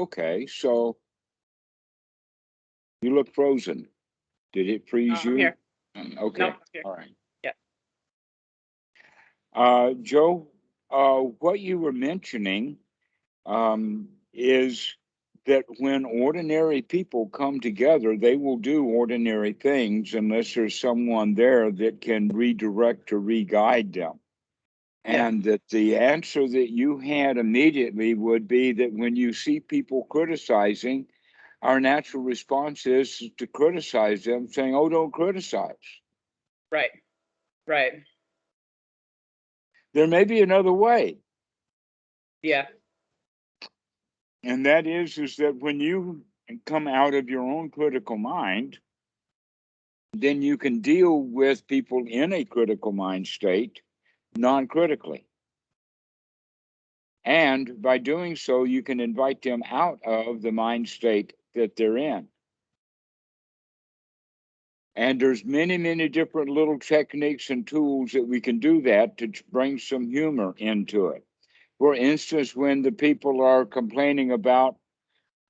Okay, so you look frozen. Did it freeze I'm you? here. No, Okay, I'm here. all right. Yeah. Joe, what you were mentioning is that when ordinary people come together, they will do ordinary things unless there's someone there that can redirect or re-guide them. Yeah. And that the answer that you had immediately would be that when you see people criticizing, our natural response is to criticize them, saying, "Oh, don't criticize." Right. Right. There may be another way, Yeah. and that is that when you come out of your own critical mind, then you can deal with people in a critical mind state non-critically. And by doing so, you can invite them out of the mind state that they're in. And there's many, many different little techniques and tools that we can do that to bring some humor into it. For instance, when the people are complaining about,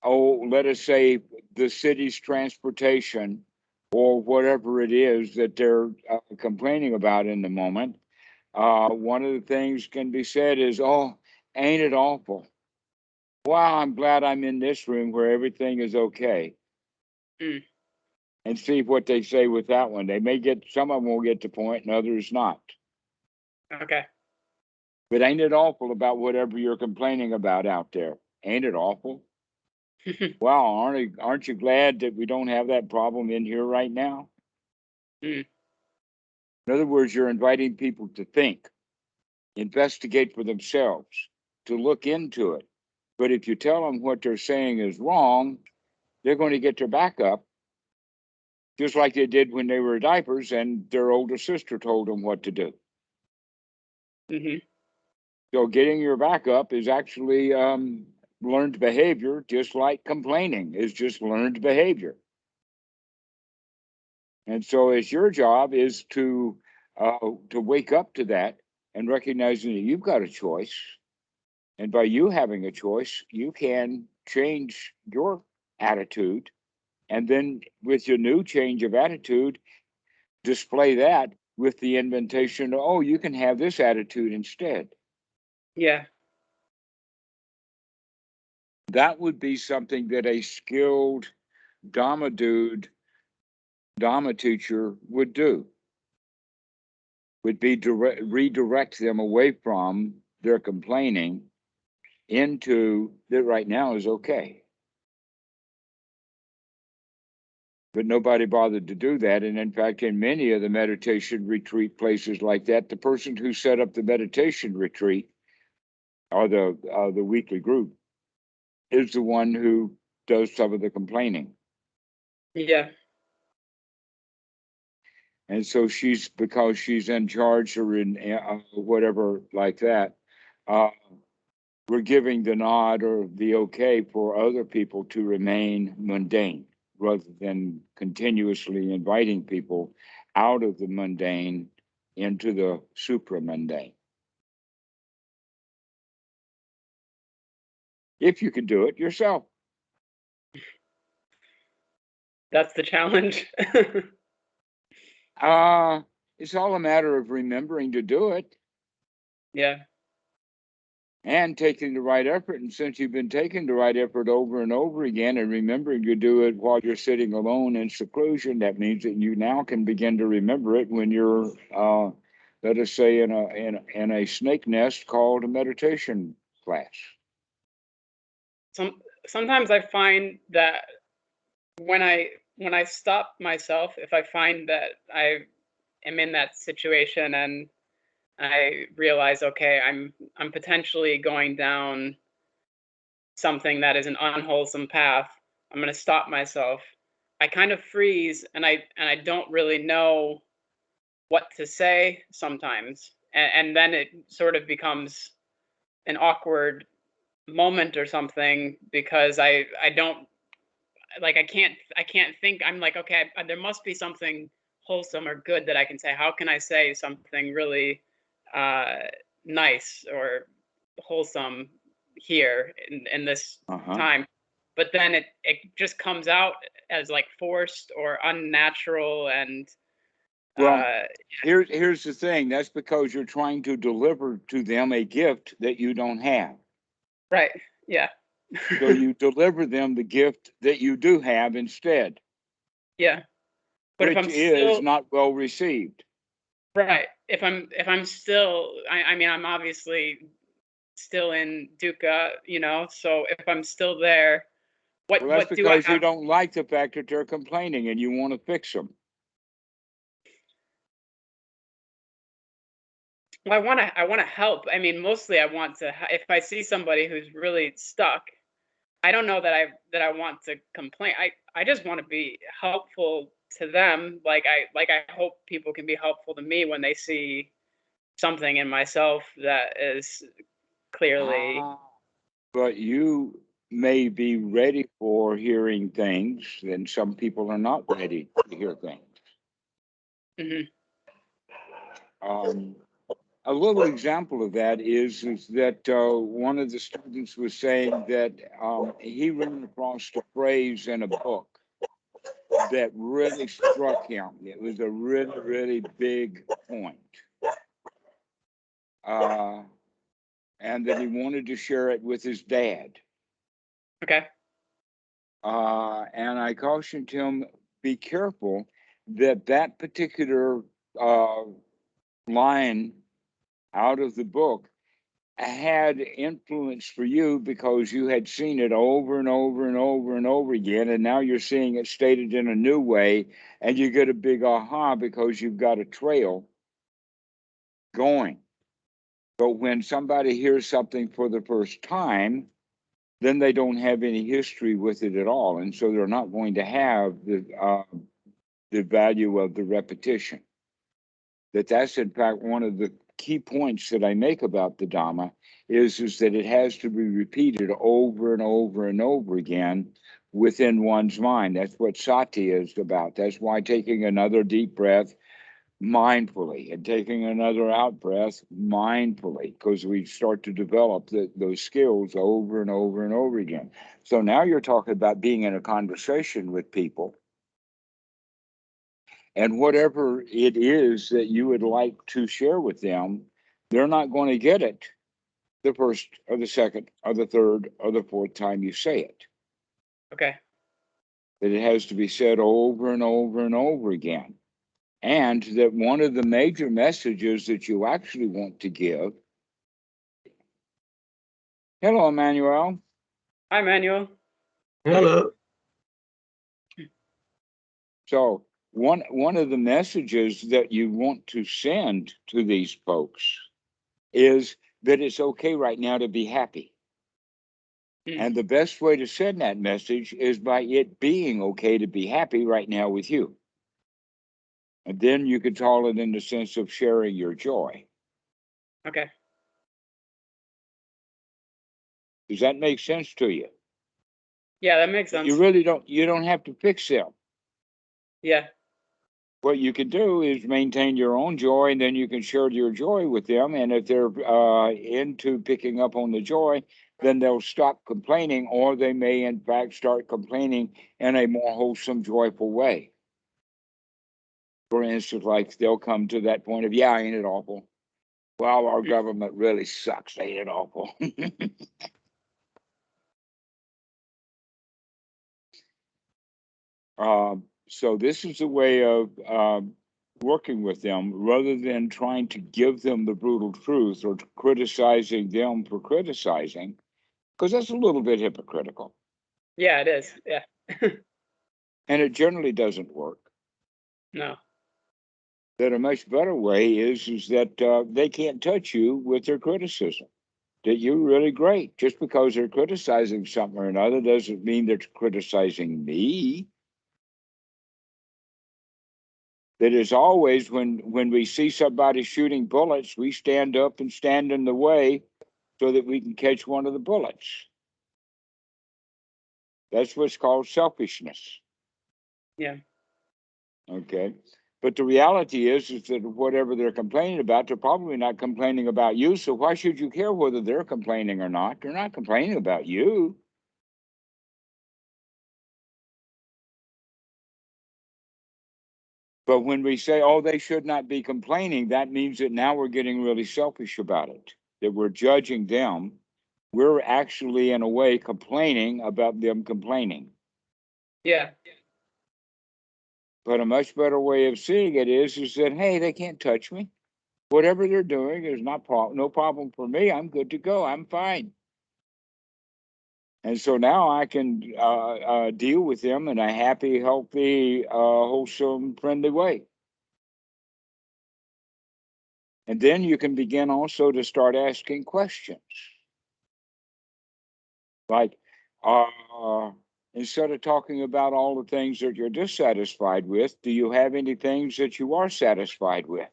oh, let us say the city's transportation or whatever it is that they're complaining about in the moment, one of the things can be said is, "Oh, ain't it awful? Wow, I'm glad I'm in this room where everything is okay." Mm. And see what they say with that one. They may get, some of them will get the point and others not. Okay. But ain't it awful about whatever you're complaining about out there? Ain't it awful? Wow, aren't you glad that we don't have that problem in here right now? Mm. In other words, you're inviting people to think, investigate for themselves, to look into it. But if you tell them what they're saying is wrong, they're going to get their back up, just like they did when they were diapers and their older sister told them what to do. Mm-hmm. So getting your back up is actually learned behavior, just like complaining is just learned behavior. And so it's your job is to wake up to that and recognizing that you've got a choice. And by you having a choice, you can change your attitude. And then with your new change of attitude, display that with the invitation, oh, you can have this attitude instead. Yeah. That would be something that a skilled Dhamma dude, Dhamma teacher would do, would be redirect them away from their complaining into that right now is okay. But nobody bothered to do that. And in fact, in many of the meditation retreat places like that, the person who set up the meditation retreat or the weekly group is the one who does some of the complaining. Yeah. And so she's, because she's in charge or in whatever like that, uh, we're giving the nod or the okay for other people to remain mundane rather than continuously inviting people out of the mundane into the supramundane. If you can do it yourself. That's the challenge. Uh, it's all a matter of remembering to do it Yeah. and taking the right effort. And since you've been taking the right effort over and over again and remembering to do it while you're sitting alone in seclusion, that means that you now can begin to remember it when you're, let us say, in a snake nest called a meditation class. Sometimes I find that when I stop myself, if I find that I am in that situation and I realize, okay, I'm potentially going down something that is an unwholesome path, I'm going to stop myself. I kind of freeze and I don't really know what to say sometimes. And then it sort of becomes an awkward moment or something because I don't like I can't think. I'm like, okay, there must be something wholesome or good that I can say. How can I say something really uh nice or wholesome here in this Uh huh. time? but then it just comes out as like forced or unnatural, and Well, uh here's the thing. That's because you're trying to deliver to them a gift that you don't have. right, yeah. So you deliver them the gift that you do have instead, Yeah, but if which I'm is still not well received. right, if I'm still, I mean, I'm obviously still in dukkha, so if I'm still there, Well, that's what do I because you have? don't like the fact that they're complaining and you want to fix them. Well, I want to help. I mean, mostly I want to if I see somebody who's really stuck, I don't know that I want to complain. I just want to be helpful to them. Like I hope people can be helpful to me when they see something in myself that is clearly. Ah. But you may be ready for hearing things, and some people are not ready to hear things. Mhm. Um, a little example of that is that one of the students was saying that he ran across a phrase in a book that really struck him. It was a really, really big point. Uh, and that he wanted to share it with his dad. Okay. And I cautioned him, be careful that that particular uh, line out of the book had influence for you because you had seen it over and over and over and over again. And now you're seeing it stated in a new way. And you get a big aha because you've got a trail going. But when somebody hears something for the first time, then they don't have any history with it at all. And so they're not going to have the value of the repetition. That's in fact one of the key points that I make about the Dhamma is that it has to be repeated over and over and over again within one's mind. That's what sati is about. That's why taking another deep breath mindfully and taking another out breath mindfully, because we start to develop those skills over and over and over again. So now you're talking about being in a conversation with people, and whatever it is that you would like to share with them, they're not going to get it the first or the second or the third or the fourth time you say it. Okay. That it has to be said over and over and over again. And that one of the major messages that you actually want to give. Hello, Emmanuel. Hi, Manuel. Hello. So one of the messages that you want to send to these folks is that it's okay right now to be happy. Mm. And the best way to send that message is by it being okay to be happy right now with you. And then you could call it in the sense of sharing your joy. Okay. Does that make sense to you? Yeah, that makes You sense. really you don't have to fix them. Yeah. What you can do is maintain your own joy, and then you can share your joy with them. And if they're into picking up on the joy, then they'll stop complaining, or they may, in fact, start complaining in a more wholesome, joyful way. For instance, like they'll come to that point of, yeah, ain't it awful? Well, our Mm. government really sucks, ain't it awful? So this is a way of working with them rather than trying to give them the brutal truth or criticizing them for criticizing, because that's a little bit hypocritical. Yeah, it is. Yeah. And it generally doesn't work. No. That a much better way is that they can't touch you with their criticism. That you're really great. Just because they're criticizing something or another doesn't mean they're criticizing me. That is always when we see somebody shooting bullets, we stand up and stand in the way so that we can catch one of the bullets. That's what's called selfishness. Yeah. Okay. But the reality is that whatever they're complaining about, they're probably not complaining about you. So why should you care whether they're complaining or not? They're not complaining about you. But when we say, oh, they should not be complaining, that means that now we're getting really selfish about it, that we're judging them. We're actually, in a way, complaining about them complaining. Yeah. But a much better way of seeing it is that, hey, they can't touch me. Whatever they're doing is no problem for me. I'm good to go. I'm fine. And so now I can deal with them in a happy, healthy, wholesome, friendly way. And then you can begin also to start asking questions. Like, instead of talking about all the things that you're dissatisfied with, do you have any things that you are satisfied with?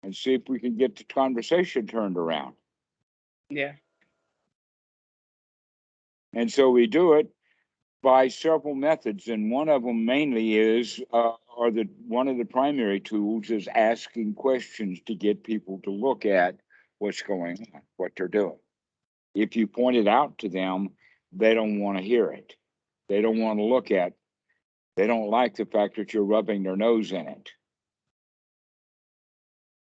And see if we can get the conversation turned around. Yeah. And so we do it by several methods, and one of them mainly is, one of the primary tools is asking questions to get people to look at what's going on, what they're doing. If you point it out to them, they don't want to hear it. They don't want to look at. They don't like the fact that you're rubbing their nose in it.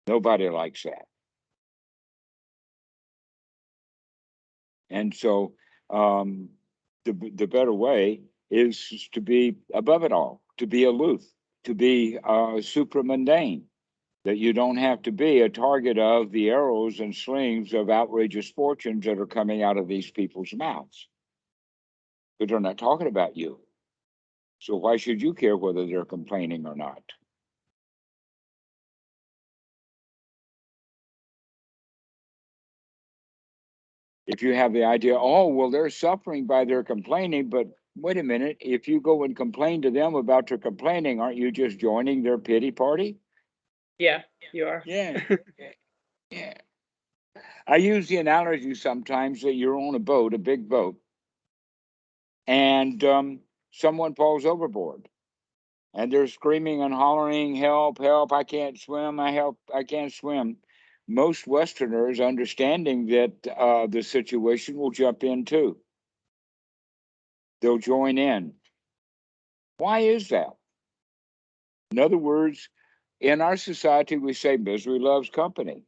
Nobody likes that. And so, the better way is to be above it all, to be aloof, to be supramundane, that you don't have to be a target of the arrows and slings of outrageous fortunes that are coming out of these people's mouths. But they're not talking about you. So why should you care whether they're complaining or not? If you have the idea, oh, well, they're suffering by their complaining, but wait a minute, if you go and complain to them about their complaining, aren't you just joining their pity party? Yeah, you are. Yeah. Yeah. I use the analogy sometimes that you're on a boat, a big boat, and someone falls overboard and they're screaming and hollering, help, help, I can't swim, I can't swim. Most Westerners, understanding that the situation, will jump in too. They'll join in. Why is that? In other words, in our society, we say misery loves company.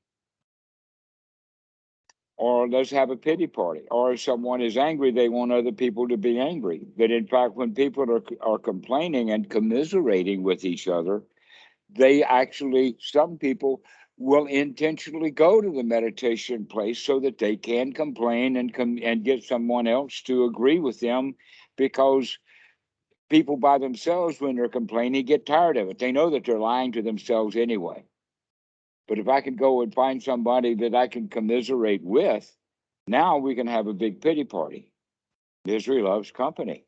Or let's have a pity party. Or if someone is angry, they want other people to be angry. But in fact, when people are complaining and commiserating with each other, they actually, some people will intentionally go to the meditation place so that they can complain and get someone else to agree with them, because people by themselves, when they're complaining, get tired of it. They know that they're lying to themselves anyway. But if I can go and find somebody that I can commiserate with, now we can have a big pity party. Misery loves company.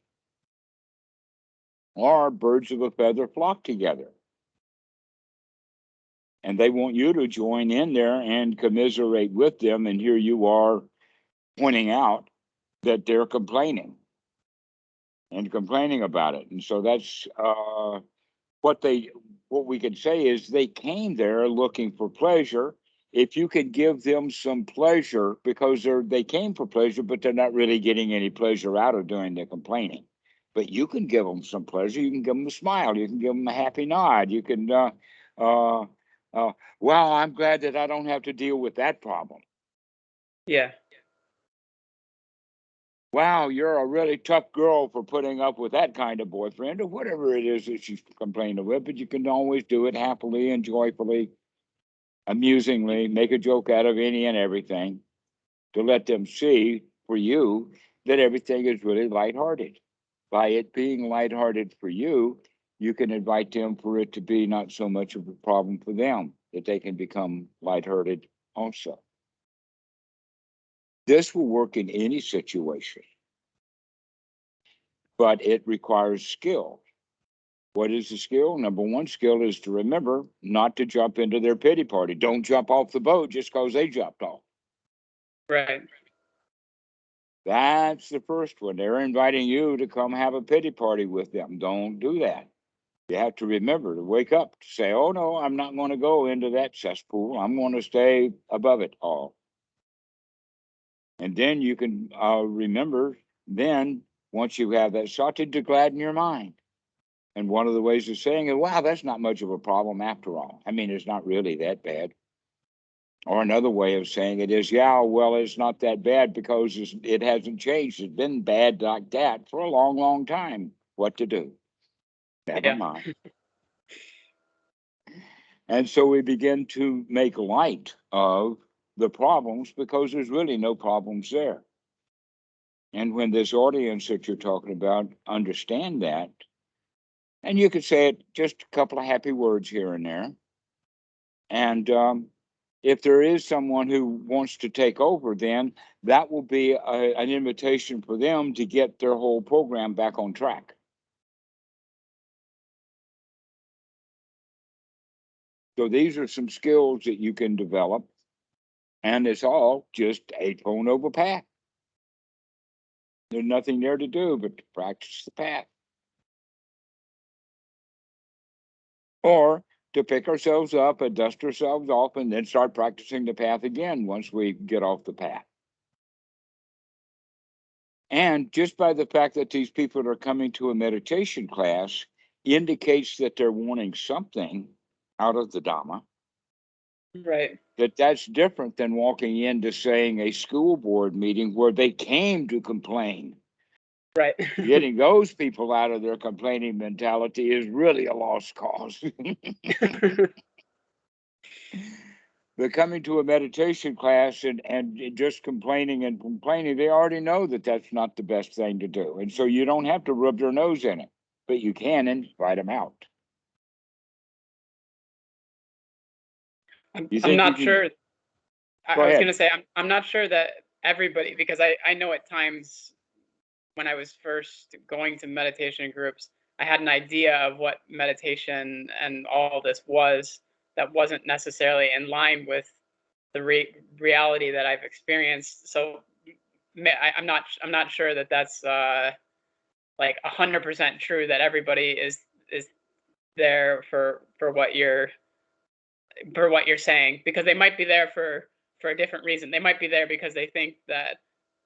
Or birds of a feather flock together. And they want you to join in there and commiserate with them. And here you are pointing out that they're complaining and complaining about it. And so that's what we can say is they came there looking for pleasure. If you could give them some pleasure, because they came for pleasure, but they're not really getting any pleasure out of doing the complaining. But you can give them some pleasure. You can give them a smile. You can give them a happy nod. You can, well, I'm glad that I don't have to deal with that problem. Yeah. Wow, you're a really tough girl for putting up with that kind of boyfriend, or whatever it is that she's complaining with. But you can always do it happily and joyfully, amusingly, make a joke out of any and everything, to let them see for you that everything is really lighthearted. By it being lighthearted for you, you can invite them for it to be not so much of a problem for them, that they can become lighthearted also. This will work in any situation, but it requires skill. What is the skill? Number one skill is to remember not to jump into their pity party. Don't jump off the boat just because they jumped off. Right. That's the first one. They're inviting you to come have a pity party with them. Don't do that. You have to remember to wake up, to say, oh no, I'm not going to go into that cesspool. I'm going to stay above it all. And then you can remember, then once you have that, start to gladden your mind And one of the ways of saying it, wow, that's not much of a problem after all. I mean, it's not really that bad. Or another way of saying it is, yeah, well, it's not that bad because it hasn't changed. It's been bad like that for a long, long time. What to do? Never Yeah. mind. And so we begin to make light of the problems because there's really no problems there. And when this audience that you're talking about understand that, and you could say it just a couple of happy words here and there. And if there is someone who wants to take over, then that will be an invitation for them to get their whole program back on track. So these are some skills that you can develop, and it's all just a phone over path. There's nothing there to do but to practice the path. Or to pick ourselves up and dust ourselves off and then start practicing the path again once we get off the path. And just by the fact that these people are coming to a meditation class indicates that they're wanting something out of the Dhamma. Right. That's different than walking into, saying, a school board meeting where they came to complain. Right. Getting those people out of their complaining mentality is really a lost cause. But coming to a meditation class and just complaining and complaining, they already know that that's not the best thing to do. And so you don't have to rub their nose in it, but you can invite them out. I'm not sure. Go I was ahead. going to say, I'm not sure that everybody, because I know at times when I was first going to meditation groups, I had an idea of what meditation and all this was that wasn't necessarily in line with the reality that I've experienced. So I'm not sure that that's like 100% true that everybody is there for what you're saying, because they might be there for a different reason. They might be there because they think that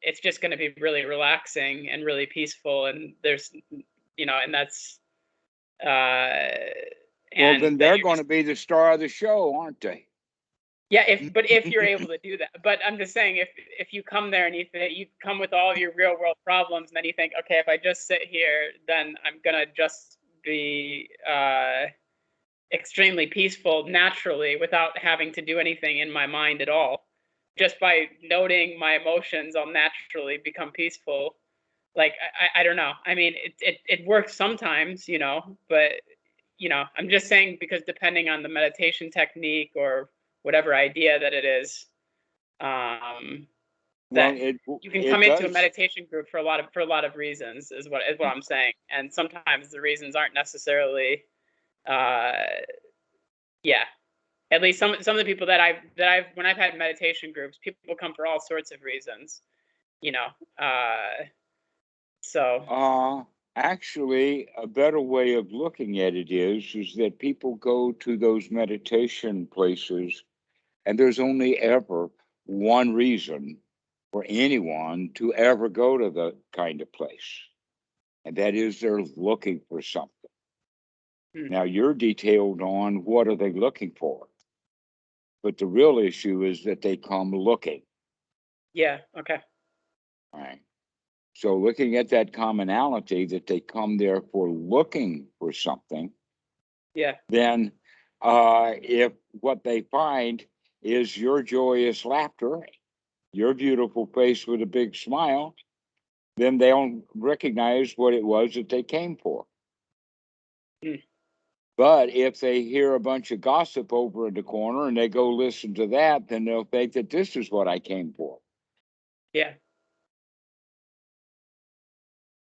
it's just going to be really relaxing and really peaceful, and there's, and that's well, then they're going to be the star of the show, aren't they? Yeah, if you're able to do that. But I'm just saying, if you come there and you come with all of your real world problems, and then you think, okay, if I just sit here, then I'm gonna just be extremely peaceful naturally without having to do anything in my mind at all. Just by noting my emotions, I'll naturally become peaceful. Like I don't know. I mean, it works sometimes, but I'm just saying, because depending on the meditation technique or whatever idea that it is, that you can come into a meditation group for a lot of reasons, is what I'm saying. And sometimes the reasons aren't necessarily, yeah. At least some of the people that I've when I've had meditation groups, people come for all sorts of reasons, so. Actually, a better way of looking at it is that people go to those meditation places, and there's only ever one reason for anyone to ever go to the kind of place, and that is they're looking for something. Now, you're detailed on what are they looking for, but the real issue is that they come looking. Yeah. Okay. All right. So looking at that commonality, that they come there for looking for something, yeah, then if what they find is your joyous laughter, your beautiful face with a big smile, then they'll recognize what it was that they came for. But if they hear a bunch of gossip over in the corner and they go listen to that, then they'll think that this is what I came for. Yeah.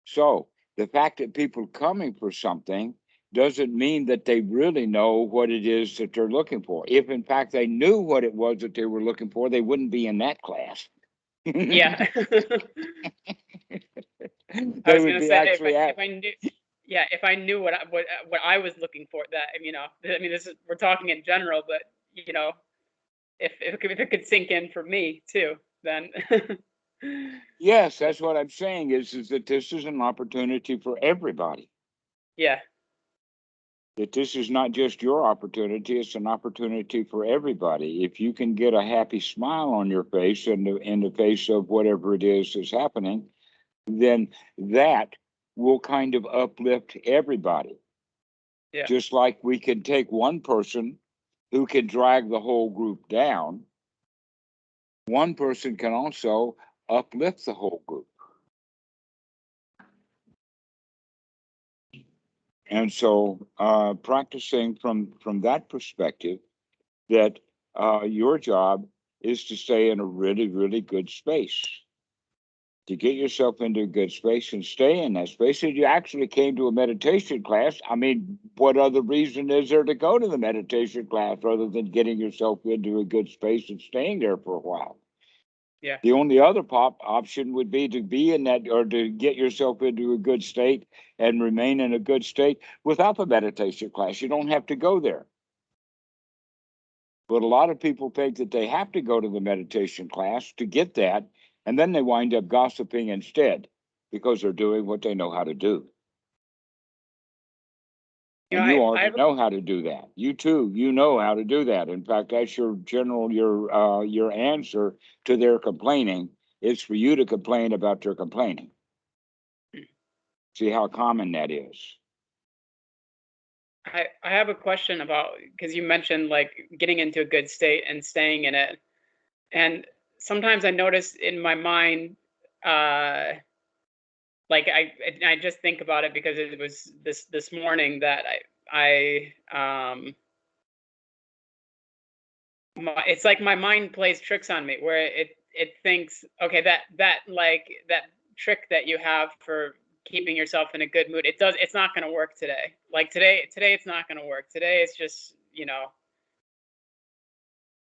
So the fact that people are coming for something doesn't mean that they really know what it is that they're looking for. If in fact they knew what it was that they were looking for, they wouldn't be in that class. Yeah. I They was would gonna be say, actually if I knew, yeah, if I knew what I was looking for, that, I mean, we're talking in general, but if it could sink in for me too, then. Yes, that's what I'm saying is that this is an opportunity for everybody. Yeah. that this is not just your opportunity, it's an opportunity for everybody. If you can get a happy smile on your face in the face of whatever it is that's happening, then that will kind of uplift everybody. Yeah. Just like we can take one person who can drag the whole group down, one person can also uplift the whole group. And so practicing from that perspective, that your job is to stay in a really, really good space, to get yourself into a good space and stay in that space. And you actually came to a meditation class. I mean, what other reason is there to go to the meditation class other than getting yourself into a good space and staying there for a while? Yeah. The only other option would be to be in that, or to get yourself into a good state and remain in a good state without the meditation class. You don't have to go there. But a lot of people think that they have to go to the meditation class to get that, and then they wind up gossiping instead because they're doing what they know how to do. And you already know how to do that. You too, you know how to do that. In fact, that's your your answer to their complaining. It's for you to complain about their complaining. See how common that is. I have a question about, because you mentioned like getting into a good state and staying in it. And sometimes I notice in my mind, like I just think about it because it was this morning that it's like my mind plays tricks on me where it thinks, okay, that trick that you have for keeping yourself in a good mood, it's not going to work today. Like today it's not going to work. Today it's just,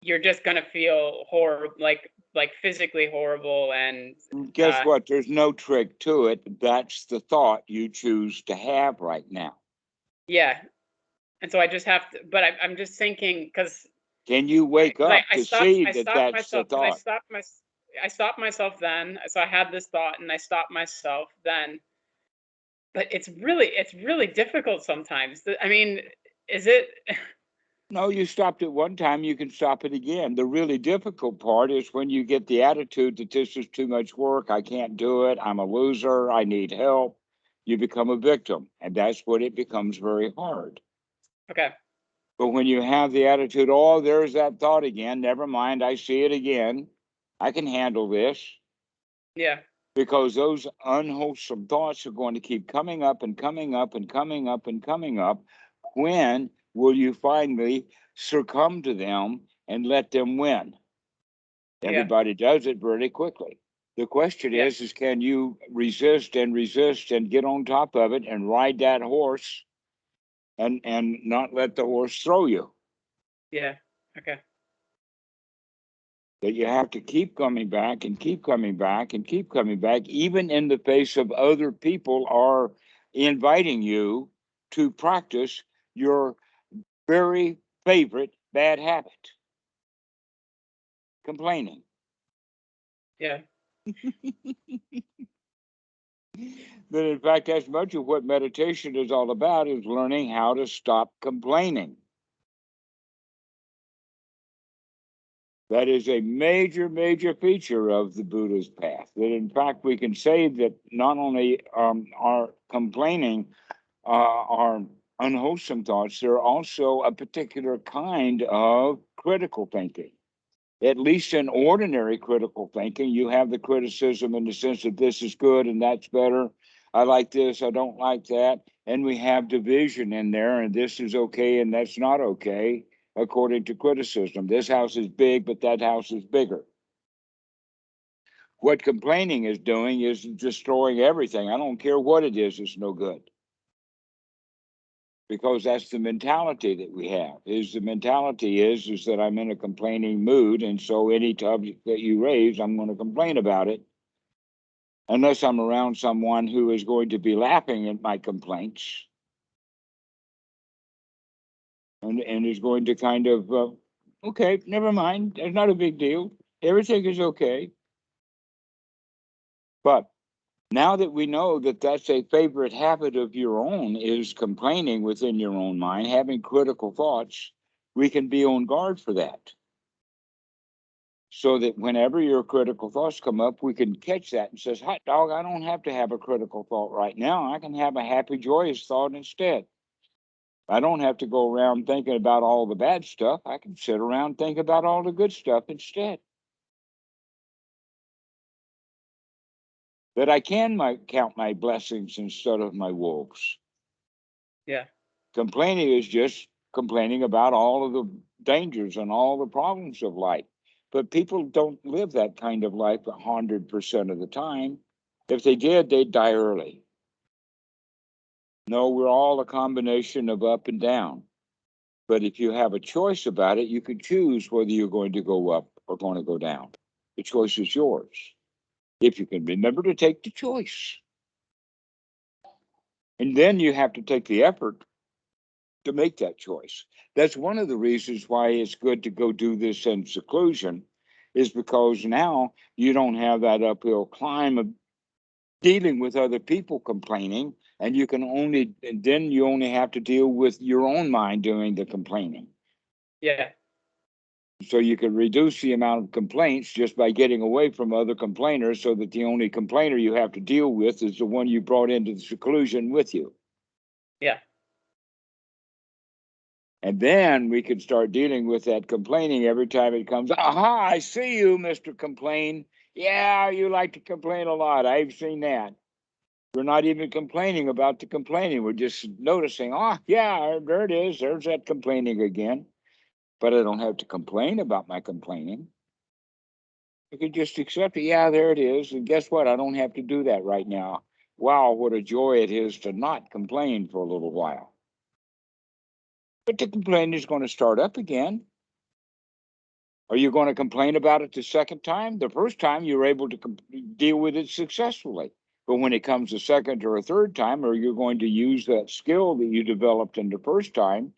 you're just going to feel horrible, like physically horrible. And guess what? There's no trick to it. That's the thought you choose to have right now. Yeah. And so I just have to, but I'm just thinking, because can you wake up to see that that's myself, the thought? I stopped myself then. So I had this thought and I stopped myself then. But it's really difficult sometimes. I mean, is it? No, you stopped it one time, you can stop it again. The really difficult part is when you get the attitude that this is too much work, I can't do it, I'm a loser, I need help. You become a victim, and that's when it becomes very hard. Okay. But when you have the attitude, oh, there's that thought again, never mind, I see it again, I can handle this. Yeah. Because those unwholesome thoughts are going to keep coming up and coming up and coming up and coming up. When will you finally succumb to them and let them win? Everybody does it very quickly. The question is can you resist and get on top of it and ride that horse and not let the horse throw you? Yeah. Okay. That you have to keep coming back and keep coming back and keep coming back, even in the face of other people are inviting you to practice your very favorite bad habit, complaining. Yeah. But in fact, that's much of what meditation is all about, is learning how to stop complaining. That is a major, major feature of the Buddha's path. That in fact, we can say that not only are complaining are unwholesome thoughts, they're also a particular kind of critical thinking. At least in ordinary critical thinking, you have the criticism in the sense that this is good and that's better. I like this, I don't like that. And we have division in there, and this is okay and that's not okay, according to criticism. This house is big, but that house is bigger. What complaining is doing is destroying everything. I don't care what it is, it's no good. Because that's the mentality that we have. Is that I'm in a complaining mood, and so any topic that you raise, I'm going to complain about it, unless I'm around someone who is going to be laughing at my complaints and is going to kind of okay, never mind, there's not a big deal, everything is okay. But Now that we know that that's a favorite habit of your own, is complaining within your own mind, having critical thoughts, we can be on guard for that. So that whenever your critical thoughts come up, we can catch that and says, hot dog, I don't have to have a critical thought right now. I can have a happy, joyous thought instead. I don't have to go around thinking about all the bad stuff. I can sit around and think about all the good stuff instead. That I can count my blessings instead of my woes. Yeah. Complaining is just complaining about all of the dangers and all the problems of life. But people don't live that kind of life 100% of the time. If they did, they'd die early. No, we're all a combination of up and down. But if you have a choice about it, you can choose whether you're going to go up or going to go down. The choice is yours. If you can remember to take the choice. And then you have to take the effort to make that choice. That's one of the reasons why it's good to go do this in seclusion, is because now you don't have that uphill climb of dealing with other people complaining, and then you only have to deal with your own mind doing the complaining. Yeah. So you can reduce the amount of complaints just by getting away from other complainers, so that the only complainer you have to deal with is the one you brought into the seclusion with you. Yeah. And then we can start dealing with that complaining every time it comes. Aha, I see you, Mr. Complain. Yeah, you like to complain a lot. I've seen that. We're not even complaining about the complaining. We're just noticing, oh, yeah, there it is. There's that complaining again. But I don't have to complain about my complaining. I can just accept it. Yeah, there it is. And guess what? I don't have to do that right now. Wow, what a joy it is to not complain for a little while. But the complaint is going to start up again. Are you going to complain about it the second time? The first time you were able to deal with it successfully. But when it comes a second or a third time, are you going to use that skill that you developed in the first time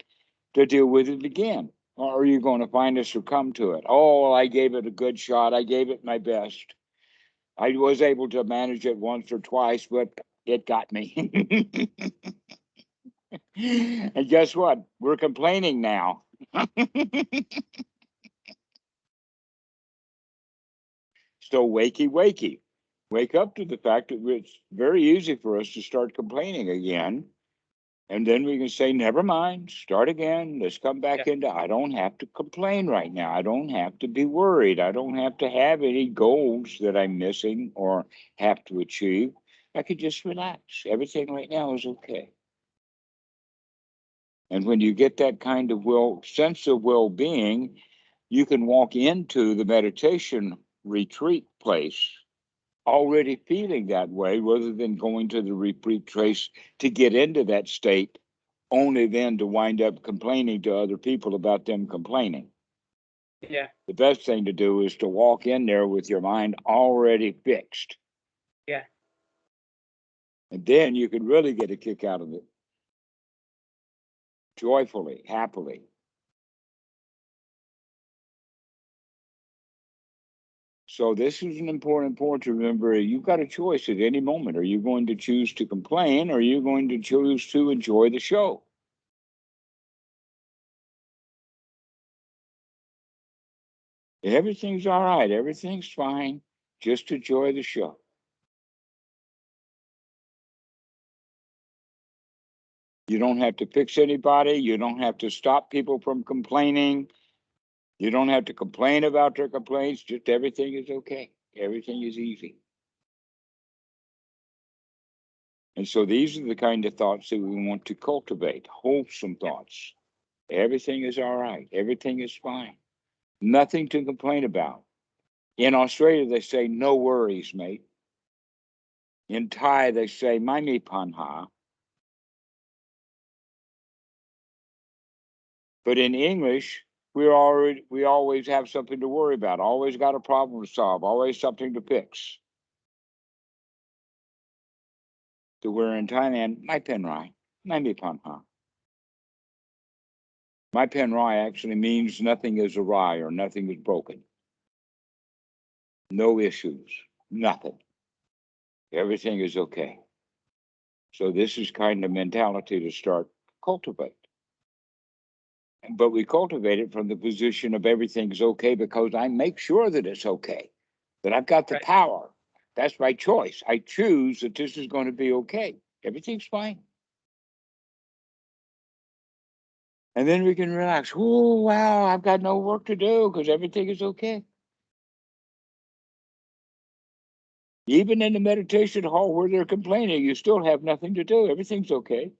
to deal with it again? Or are you going to finally succumb to it? Oh, well, I gave it a good shot. I gave it my best. I was able to manage it once or twice, but it got me. And guess what? We're complaining now. So wakey, wakey. Wake up to the fact that it's very easy for us to start complaining again. And then we can say, never mind, start again. Let's come back Yeah. into, I don't have to complain right now. I don't have to be worried. I don't have to have any goals that I'm missing or have to achieve. I could just relax. Everything right now is okay. And when you get that kind of sense of well-being, you can walk into the meditation retreat place already feeling that way, rather than going to the retreat trace to get into that state, only then to wind up complaining to other people about them complaining. Yeah. The best thing to do is to walk in there with your mind already fixed. Yeah. And then you can really get a kick out of it joyfully, happily. So this is an important point to remember. You've got a choice at any moment. Are you going to choose to complain, or are you going to choose to enjoy the show? Everything's all right. Everything's fine. Just enjoy the show. You don't have to fix anybody. You don't have to stop people from complaining. You don't have to complain about their complaints. Just everything is okay. Everything is easy. And so these are the kind of thoughts that we want to cultivate, wholesome thoughts. Everything is all right. Everything is fine. Nothing to complain about. In Australia, they say, no worries, mate. In Thai, they say, mai mi panha. But in English, we always have something to worry about, always got a problem to solve, always something to fix. To where in Thailand, mai pen rai, mai mi panha. Mai pen rai actually means nothing is awry or nothing is broken. No issues, nothing. Everything is okay. So this is kind of mentality to start cultivate. But we cultivate it from the position of everything's okay because I make sure that it's okay, that I've got the Right. power. That's my choice. I choose that this is going to be okay. Everything's fine. And then we can relax. Oh, wow, I've got no work to do because everything is okay. Even in the meditation hall where they're complaining, you still have nothing to do. Everything's okay.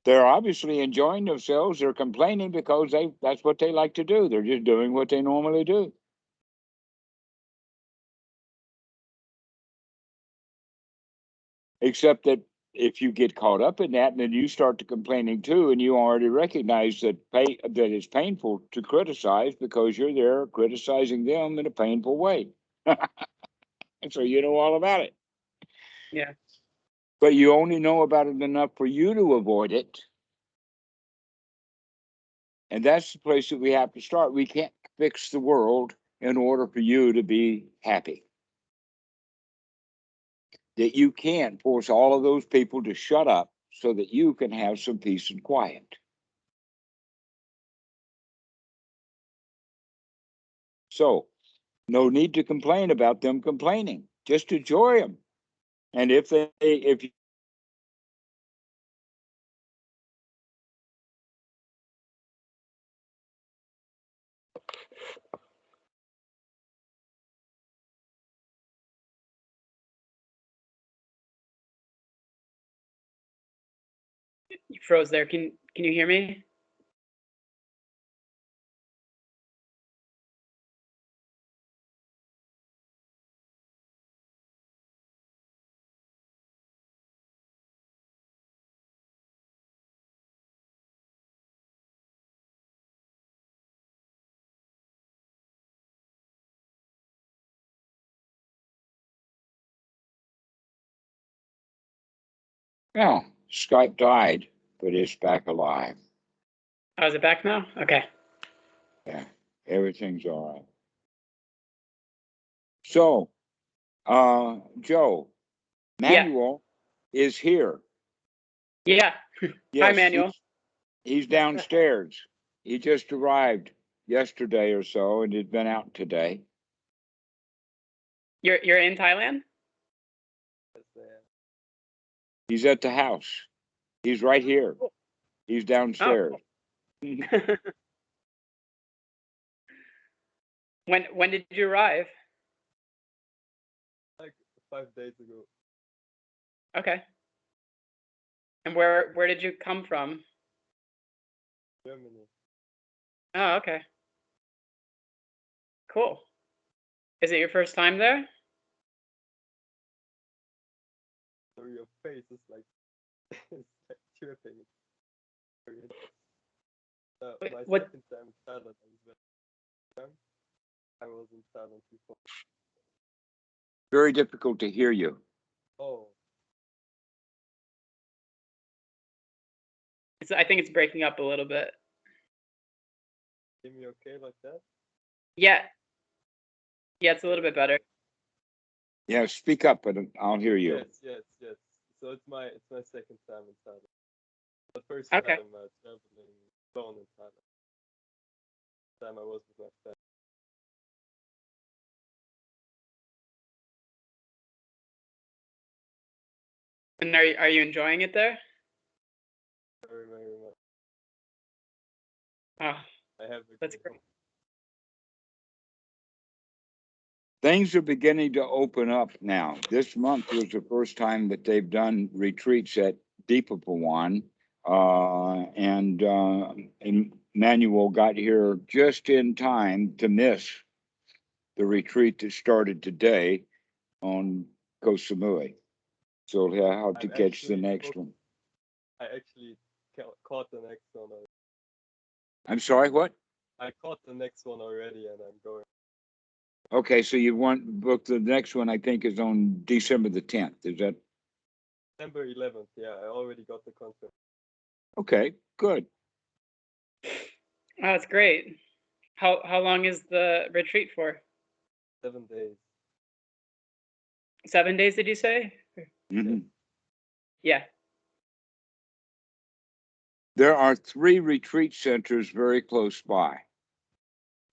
They're obviously enjoying themselves. They're complaining because that's what they like to do. They're just doing what they normally do. Except that if you get caught up in that and then you start to complaining too, and you already recognize that that it's painful to criticize because you're there criticizing them in a painful way. And so you know all about it. Yeah. But you only know about it enough for you to avoid it. And that's the place that we have to start. We can't fix the world in order for you to be happy. That you can't force all of those people to shut up so that you can have some peace and quiet. So, no need to complain about them complaining. Just enjoy them. And if You froze there. Can you hear me? well, Skype died, but it's back alive. Oh, is it back now? Okay. Yeah, everything's all right. So, Joe, Yeah. Manuel is here. Yeah. Hi, Yes, Manuel. he's downstairs. He just arrived yesterday or so and had been out today. You're in Thailand? He's at the house. He's right here. Cool. He's Oh, downstairs. cool. When did you arrive? Like 5 days ago. Okay. And where did you come from? Germany. Oh, okay. Cool. Is it your first time there? So your face is like, it's like tripping. Very interesting. Wait, My what? second time in Thailand, I was very young. I was in Thailand before. Very difficult to hear you. Oh, I think it's breaking up a little bit. hear me okay like that? Yeah. Yeah, it's a little bit better. Yeah, speak up, and I'll hear you. Yes. So it's my second time in Thailand. The first Okay. time traveling alone in Thailand. Time I was with my family. And are you enjoying it there? Very, very much. Oh, I have a that's good great. Things are beginning to open up now. This month was the first time that they've done retreats at Deepapawan. And Manuel got here just in time to miss the retreat that started today on Koh Samui. So he'll have to I'm catch the actually next booked. one. I actually caught the next one. I'm sorry, what? I caught the next one already, and I'm going. Okay, so you want book the next one, I think, is on December the 10th. Is that December 11th. Yeah, I already got the contract. okay? Good. Oh, that's great. How long is the retreat for? 7 days. 7 days, did you say? Mhm. Yeah. There are 3 retreat centers very close by.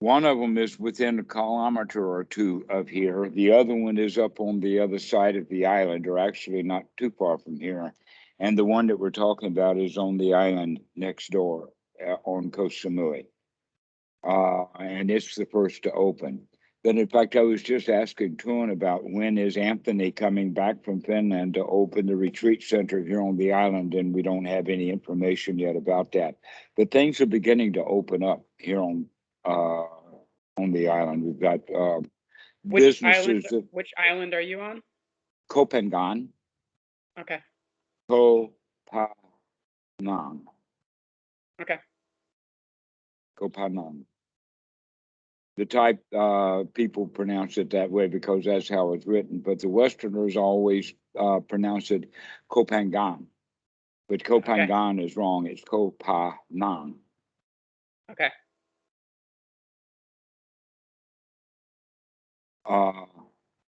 One of them is within a kilometer or 2 of here. The other one is up on the other side of the island, or actually not too far from here. And the one that we're talking about is on the island next door on Koh Samui. And it's the first to open. But in fact, I was just asking Toon about when is Anthony coming back from Finland to open the retreat center here on the island, and we don't have any information yet about that. But things are beginning to open up here on the island. We've got businesses that Which island are you on? Kopangan, Okay. Kopanang, Okay. Kopanang. The type people pronounce it that way because that's how it's written, but the Westerners always pronounce it Kopangan, but Kopangan is wrong. It's Kopanang. Okay.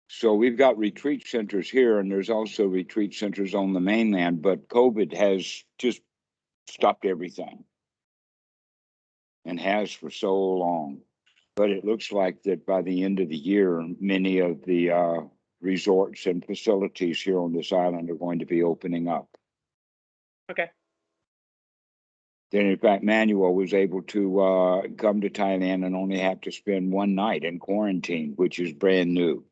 So we've got retreat centers here, and there's also retreat centers on the mainland, but COVID has just stopped everything and has for so long. But it looks like that by the end of the year, many of the resorts and facilities here on this island are going to be opening up. Okay. Then, in fact, Manuel was able to come to Thailand and only have to spend 1 night in quarantine, which is brand new.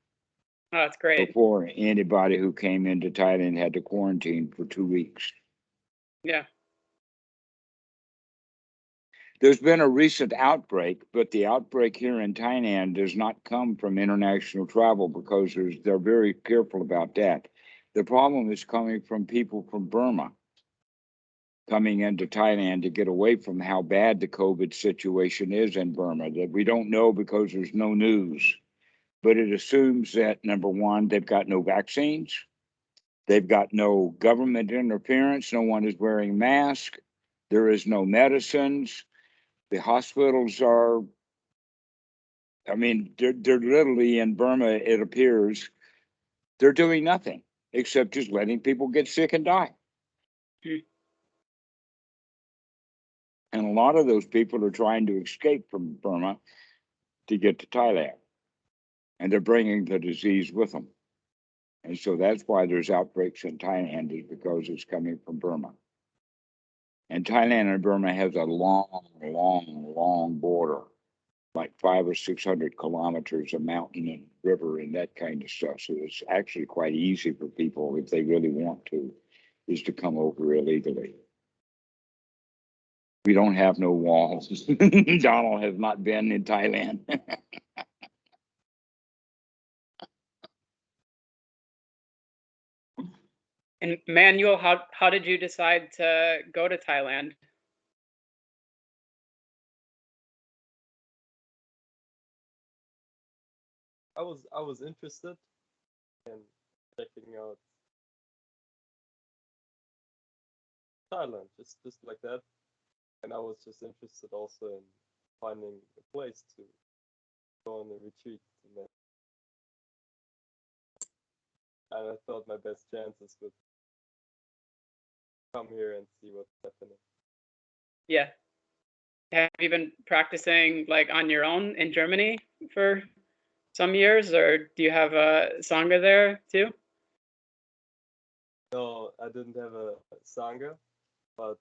Oh, that's great. Before, anybody who came into Thailand had to quarantine for 2 weeks. Yeah. There's been a recent outbreak, but the outbreak here in Thailand does not come from international travel because they're very careful about that. The problem is coming from people from Burma coming into Thailand to get away from how bad the COVID situation is in Burma, that we don't know because there's no news. But it assumes that, number one, they've got no vaccines, they've got no government interference, no one is wearing masks, there is no medicines. The hospitals are, I mean, they're literally in Burma, it appears, they're doing nothing except just letting people get sick and die. And a lot of those people are trying to escape from Burma to get to Thailand. And they're bringing the disease with them. And so that's why there's outbreaks in Thailand, is because it's coming from Burma. And Thailand and Burma has a long border, like 500 or 600 kilometers of mountain and river and that kind of stuff. So it's actually quite easy for people, if they really want to, is to come over illegally. We don't have no walls. Donald has not been in Thailand. And Manuel, how did you decide to go to Thailand? I was interested in checking out Thailand, just like that, and I was just interested also in finding a place to go on a retreat, and I thought my best chances would come here and see what's happening. Yeah. Have you been practicing like on your own in Germany for some years, or do you have a Sangha there too? No, I didn't have a Sangha, but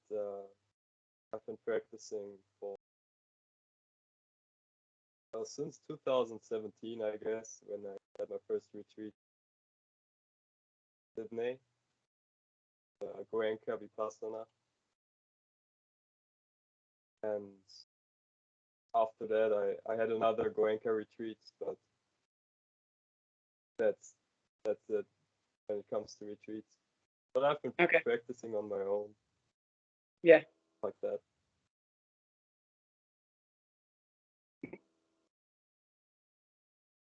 I've been practicing for since 2017, I guess, when I had my first retreat in Sydney, Goenka Vipassana. And after that, I had another Goenka retreat, but that's it when it comes to retreats. But I've been practicing on my own. Yeah. Like that.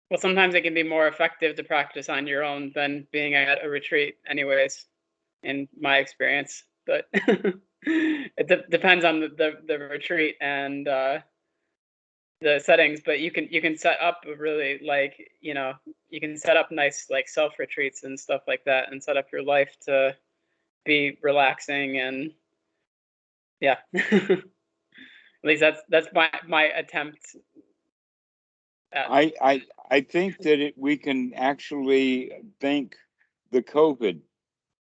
Well, sometimes it can be more effective to practice on your own than being at a retreat, anyways, in my experience. But it depends on the retreat and the settings, but you can set up a really, like, you can set up nice like self retreats and stuff like that, and set up your life to be relaxing. And yeah. At least that's my attempt at. I think that we can actually thank the COVID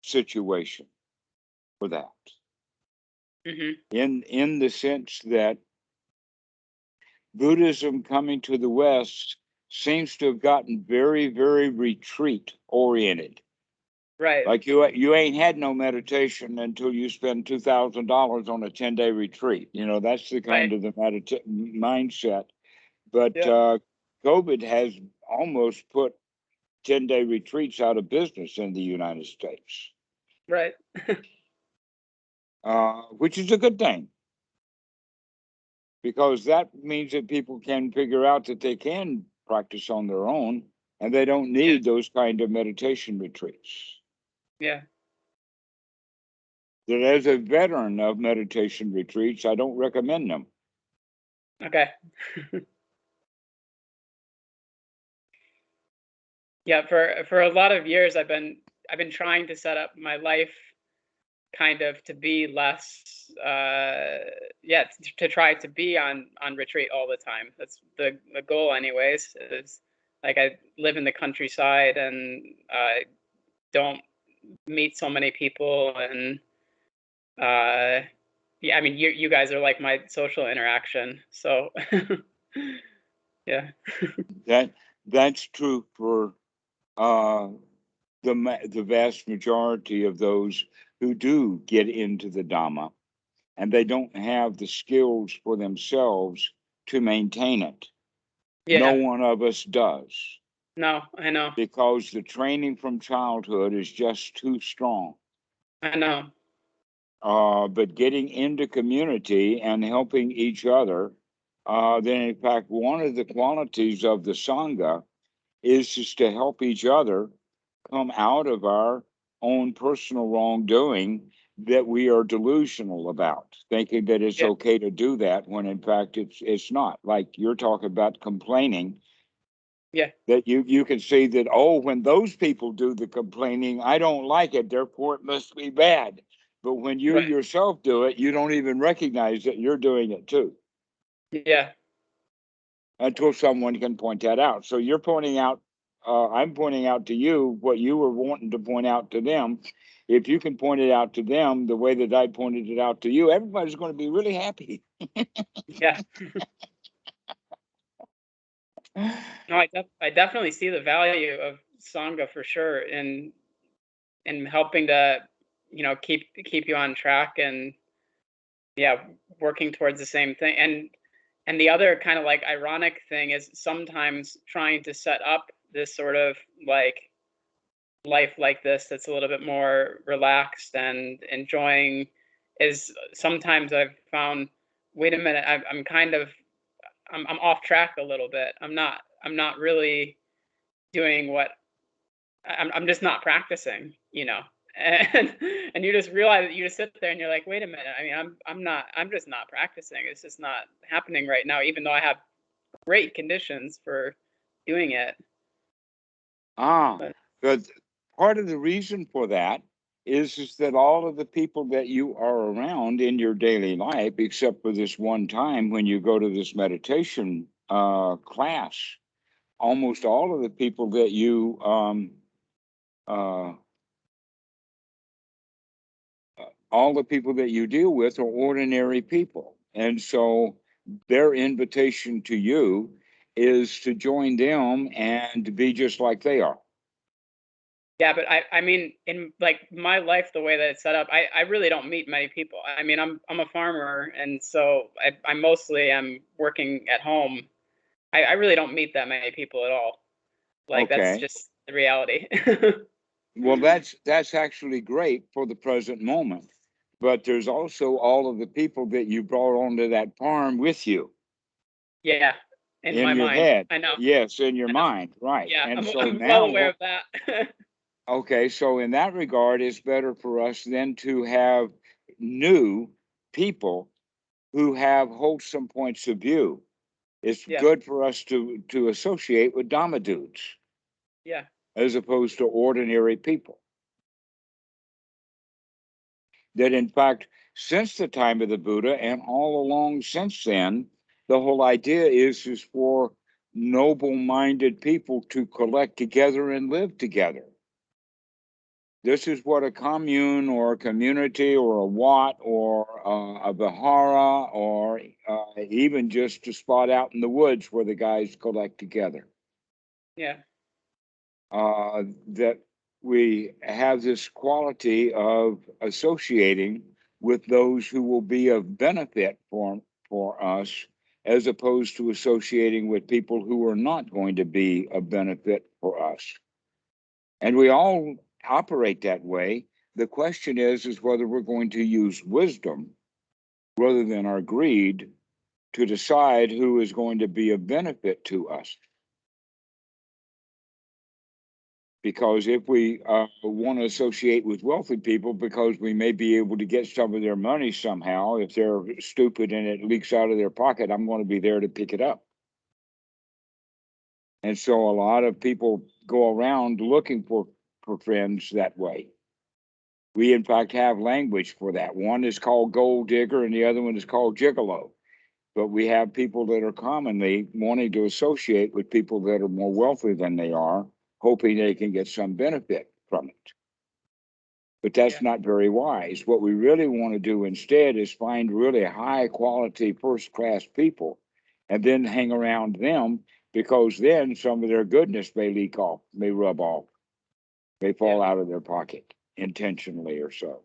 situation for that, in the sense that Buddhism coming to the West seems to have gotten very, very retreat oriented. Right. Like you ain't had no meditation until you spend $2,000 on a 10-day retreat. That's the kind Right. of the mindset. But Yeah. COVID has almost put 10-day retreats out of business in the United States, Right. which is a good thing, because that means that people can figure out that they can practice on their own and they don't Yeah. need those kind of meditation retreats. Yeah. That as a veteran of meditation retreats, I don't recommend them. Okay. Yeah, for a lot of years I've been trying to set up my life kind of to be less to try to be on retreat all the time. That's the goal anyways. Is like I live in the countryside and I don't meet so many people. And yeah, I mean you guys are like my social interaction. So yeah. That's true for the vast majority of those who do get into the Dhamma, and they don't have the skills for themselves to maintain it. No Yeah. one of us does, No, I know. because the training from childhood is just too strong. I know. But getting into community and helping each other, then in fact, one of the qualities of the Sangha is just to help each other come out of our own personal wrongdoing that we are delusional about, thinking that it's Yeah. okay to do that when in fact it's not. Like you're talking about complaining, Yeah. that you can see that, oh, when those people do the complaining, I don't like it, therefore it must be bad. But when you Right. yourself do it, you don't even recognize that you're doing it too, Yeah. until someone can point that out. So you're pointing out, I'm pointing out to you what you were wanting to point out to them. If you can point it out to them the way that I pointed it out to you, everybody's going to be really happy. Yeah. No, I definitely see the value of Sangha for sure in helping to, keep you on track. And yeah, working towards the same thing. And the other kind of like ironic thing is sometimes trying to set up this sort of like life like this that's a little bit more relaxed and enjoying is sometimes I've found, wait a minute, I'm kind of I'm off track a little bit. I'm not really doing what I'm just not practicing, and you just realize that you just sit there and you're like, wait a minute. I mean, I'm just not practicing. It's just not happening right now, even though I have great conditions for doing it. But But part of the reason for that is that all of the people that you are around in your daily life, except for this one time when you go to this meditation class, almost all of the people that you uh, all the people that you deal with are ordinary people, and so their invitation to you is to join them and to be just like they are. yeah, but I mean, in like my life, the way that it's set up, I really don't meet many people. I mean, I'm a farmer, and so I mostly am working at home. I really don't meet that many people at all. Like that's Okay. just the reality. Well, that's actually great for the present moment. But there's also all of the people that you brought onto that farm with you Yeah, in in my your mind, head. I know. Yes, in your I know. mind, right. Yeah, And I'm so I'm well aware now, of that. okay, so in that regard, it's better for us then to have new people who have wholesome points of view. It's Yeah. good for us to associate with Dhamma dudes Yeah. as opposed to ordinary people. That in fact, since the time of the Buddha and all along since then, the whole idea is for noble-minded people to collect together and live together. This is what a commune or a community or a wat or a vihara or even just a spot out in the woods where the guys collect together. Yeah. That we have this quality of associating with those who will be of benefit for us, as opposed to associating with people who are not going to be of benefit for us. And we all operate that way. The question is whether we're going to use wisdom rather than our greed to decide who is going to be of benefit to us. Because if we want to associate with wealthy people because we may be able to get some of their money somehow, if they're stupid and it leaks out of their pocket, I'm going to be there to pick it up. And so a lot of people go around looking for friends that way. We, in fact, have language for that. One is called gold digger and the other one is called gigolo. But we have people that are commonly wanting to associate with people that are more wealthy than they are, hoping they can get some benefit from it. But that's not very wise. What we really want to do instead is find really high quality, first class people and then hang around them, because then some of their goodness may leak off, may rub off, may fall out of their pocket intentionally or so.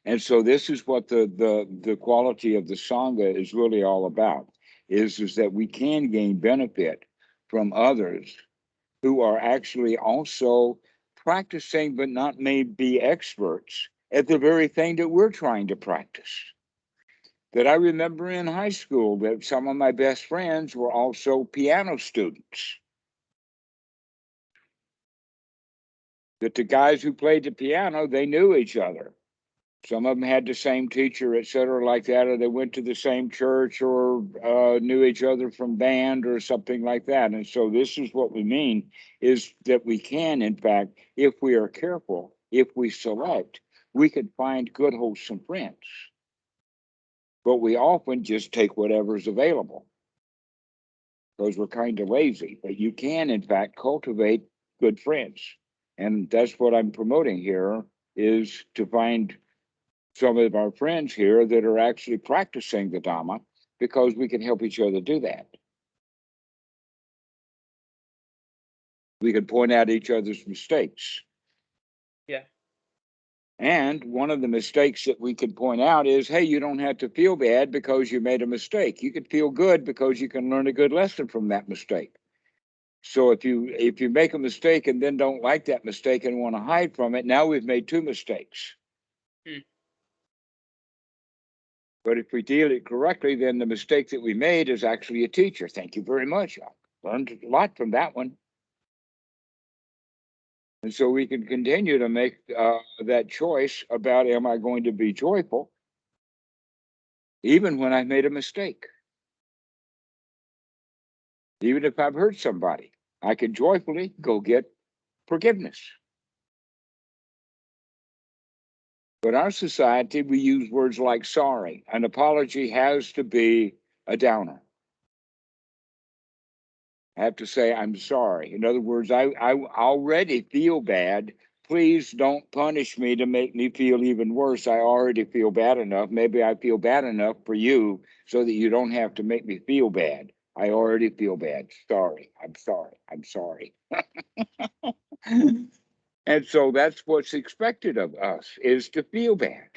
And so this is what the quality of the Sangha is really all about, is that we can gain benefit from others who are actually also practicing, but not may be experts at the very thing that we're trying to practice. That I remember in high school that some of my best friends were also piano students. That the guys who played the piano, they knew each other. Some of them had the same teacher, et cetera, like that, or they went to the same church or knew each other from band or something like that. And so this is what we mean, is that we can, in fact, if we are careful, if we select, we can find good, wholesome friends. But we often just take whatever's available because we're kind of lazy. But you can, in fact, cultivate good friends. And that's what I'm promoting here, is to find some of our friends here that are actually practicing the Dhamma, because we can help each other do that. We can point out each other's mistakes. Yeah. And one of the mistakes that we could point out is, hey, you don't have to feel bad because you made a mistake. You could feel good because you can learn a good lesson from that mistake. So if you make a mistake and then don't like that mistake and want to hide from it, now we've made two mistakes. But if we deal it correctly, then the mistake that we made is actually a teacher. Thank you very much. I learned a lot from that one. And so we can continue to make that choice about, am I going to be joyful even when I've made a mistake? Even if I've hurt somebody, I can joyfully go get forgiveness. But our society, we use words like sorry. An apology has to be a downer. I have to say, I'm sorry. In other words, I already feel bad. Please don't punish me to make me feel even worse. I already feel bad enough. Maybe I feel bad enough for you so that you don't have to make me feel bad. I already feel bad. Sorry. I'm sorry. I'm sorry. And so that's what's expected of us, is to feel bad.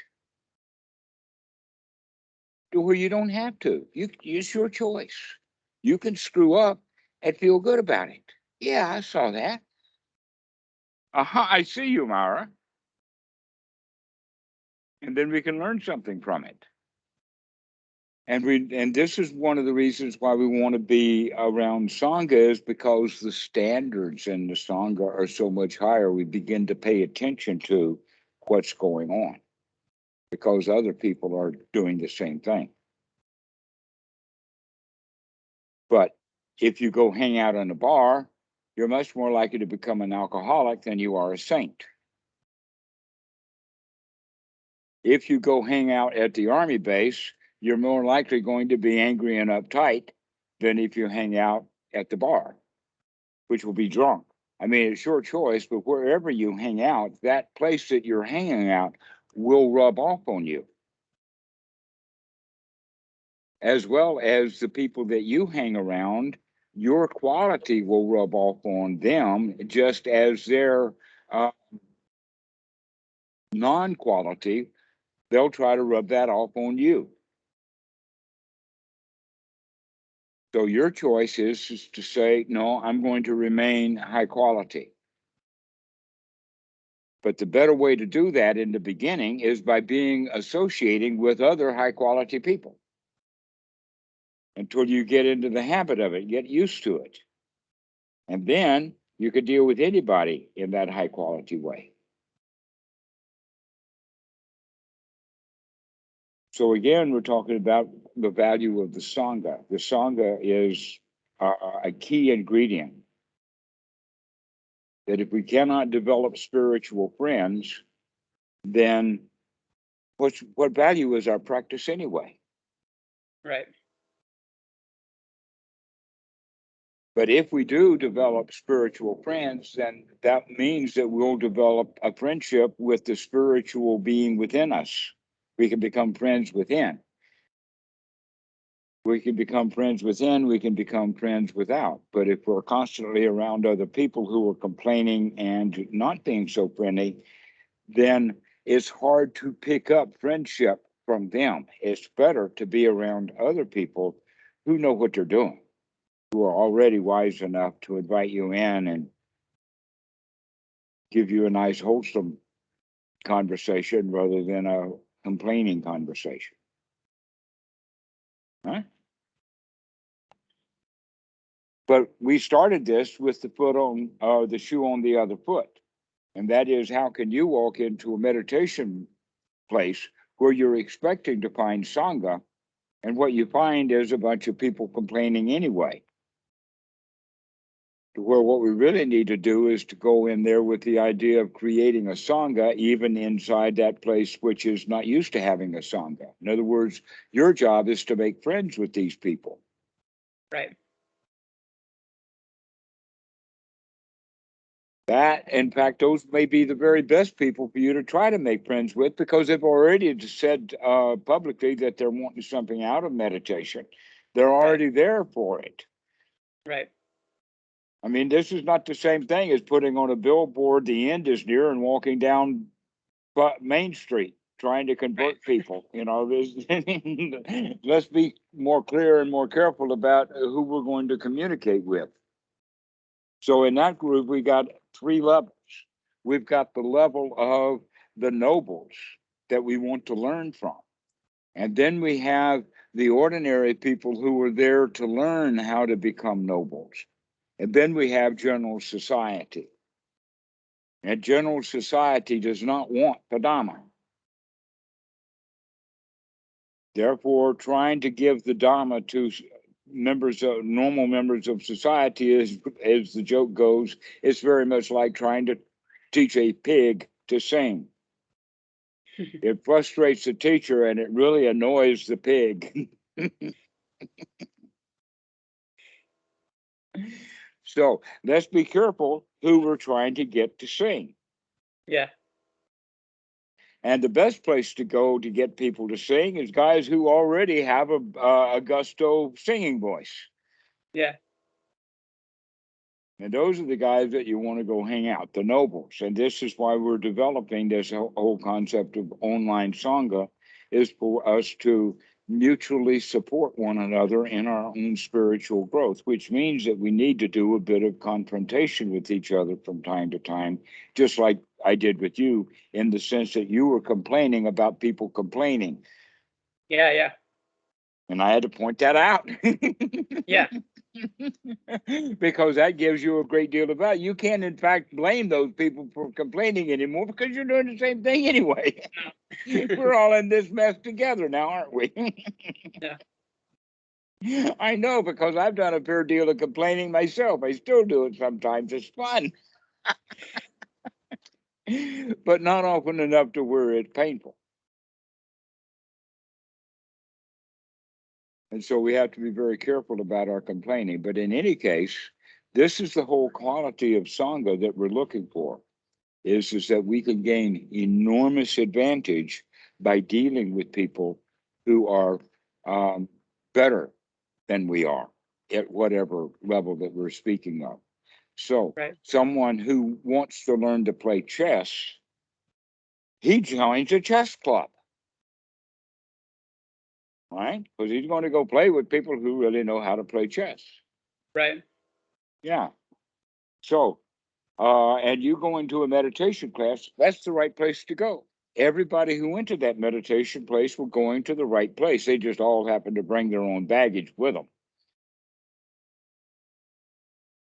To where you don't have to. It's your choice. You can screw up and feel good about it. Yeah, I saw that. I see you, Mara. And then we can learn something from it. And this is one of the reasons why we want to be around Sangha, is because the standards in the Sangha are so much higher. We begin to pay attention to what's going on because other people are doing the same thing. But if you go hang out in a bar, you're much more likely to become an alcoholic than you are a saint. If you go hang out at the army base, you're more likely going to be angry and uptight than if you hang out at the bar, which will be drunk. I mean, it's your choice, but wherever you hang out, that place that you're hanging out will rub off on you, as well as the people that you hang around. Your quality will rub off on them, just as their non-quality, they'll try to rub that off on you. So your choice is to say, no, I'm going to remain high quality. But the better way to do that in the beginning is by associating with other high quality people until you get into the habit of it, get used to it. And then you could deal with anybody in that high quality way. So again, we're talking about the value of the Sangha. The Sangha is a key ingredient. That if we cannot develop spiritual friends, then what value is our practice anyway? Right. But if we do develop spiritual friends, then that means that we'll develop a friendship with the spiritual being within us. We can become friends within. We can become friends within, we can become friends without. But if we're constantly around other people who are complaining and not being so friendly, then it's hard to pick up friendship from them. It's better to be around other people who know what they're doing, who are already wise enough to invite you in and give you a nice, wholesome conversation rather than a complaining conversation. Huh? But we started this with the foot on the shoe on the other foot. And that is, how can you walk into a meditation place where you're expecting to find Sangha, and what you find is a bunch of people complaining anyway? Where what we really need to do is to go in there with the idea of creating a Sangha, even inside that place which is not used to having a Sangha. In other words, your job is to make friends with these people. Right. That, in fact, those may be the very best people for you to try to make friends with, because they've already said publicly that they're wanting something out of meditation. They're already there for it. Right. I mean, this is not the same thing as putting on a billboard, the end is near, and walking down Main Street trying to convert people. You know, let's be more clear and more careful about who we're going to communicate with. So in that group, we got 3 levels. We've got the level of the nobles that we want to learn from. And then we have the ordinary people who are there to learn how to become nobles. And then we have general society. And general society does not want the Dhamma. Therefore, trying to give the Dhamma to normal members of society is, as the joke goes, it's very much like trying to teach a pig to sing. It frustrates the teacher and it really annoys the pig. So let's be careful who we're trying to get to sing. Yeah. And the best place to go to get people to sing is guys who already have a gusto singing voice. Yeah. And those are the guys that you want to go hang out, the nobles. And this is why we're developing this whole concept of online Sangha, is for us to mutually support one another in our own spiritual growth, which means that we need to do a bit of confrontation with each other from time to time, just like I did with you, in the sense that you were complaining about people complaining. Yeah. Yeah. And I had to point that out. Yeah. Because that gives you a great deal of value. You can't, in fact, blame those people for complaining anymore, because you're doing the same thing anyway. We're all in this mess together now, aren't we? Yeah. I know, because I've done a fair deal of complaining myself. I still do it sometimes. It's fun, but not often enough to where it's painful. And so we have to be very careful about our complaining. But in any case, this is the whole quality of Sangha that we're looking for, is that we can gain enormous advantage by dealing with people who are better than we are at whatever level that we're speaking of. So Right. someone who wants to learn to play chess, he joins a chess club, right? Because he's going to go play with people who really know how to play chess. Right. Yeah. So, and you go into a meditation class, that's the right place to go. Everybody who went to that meditation place were going to the right place. They just all happened to bring their own baggage with them.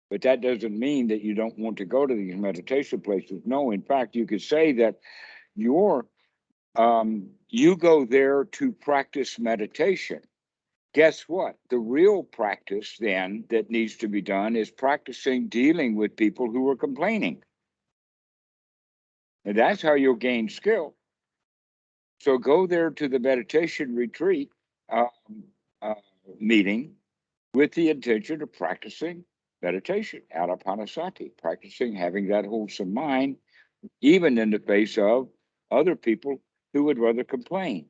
But that doesn't mean that you don't want to go to these meditation places. No, in fact, you could say that you go there to practice meditation. Guess what? The real practice then that needs to be done is practicing dealing with people who are complaining. And that's how you'll gain skill. So go there to the meditation retreat uh, uh, meeting with the intention of practicing meditation, anapanasati, practicing having that wholesome mind, even in the face of other people who would rather complain.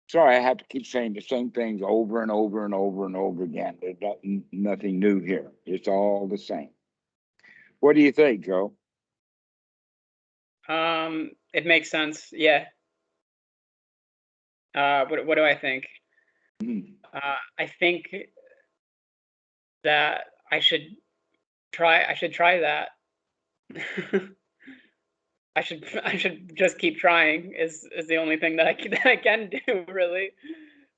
Sorry, I have to keep saying the same things over and over and over and over again. There's nothing new here. It's all the same. What do you think, Joe? It makes sense. Yeah. What do I think? Hmm. I think that I should try that. I should just keep trying is the only thing that I can do, really.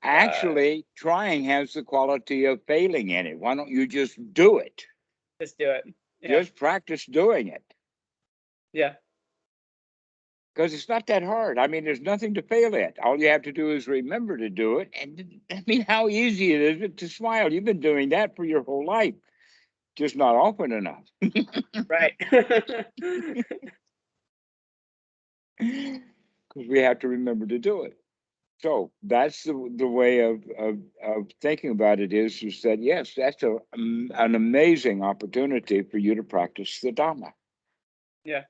Actually, trying has the quality of failing in it. Why don't you just do it? Just do it. Yeah. Just practice doing it. Yeah. Because it's not that hard. I mean, there's nothing to fail at. All you have to do is remember to do it. And I mean, how easy it is to smile. You've been doing that for your whole life, just not often enough. Right. Because we have to remember to do it. So that's the way of thinking about it is that, yes, that's an amazing opportunity for you to practice the Dhamma. Yeah.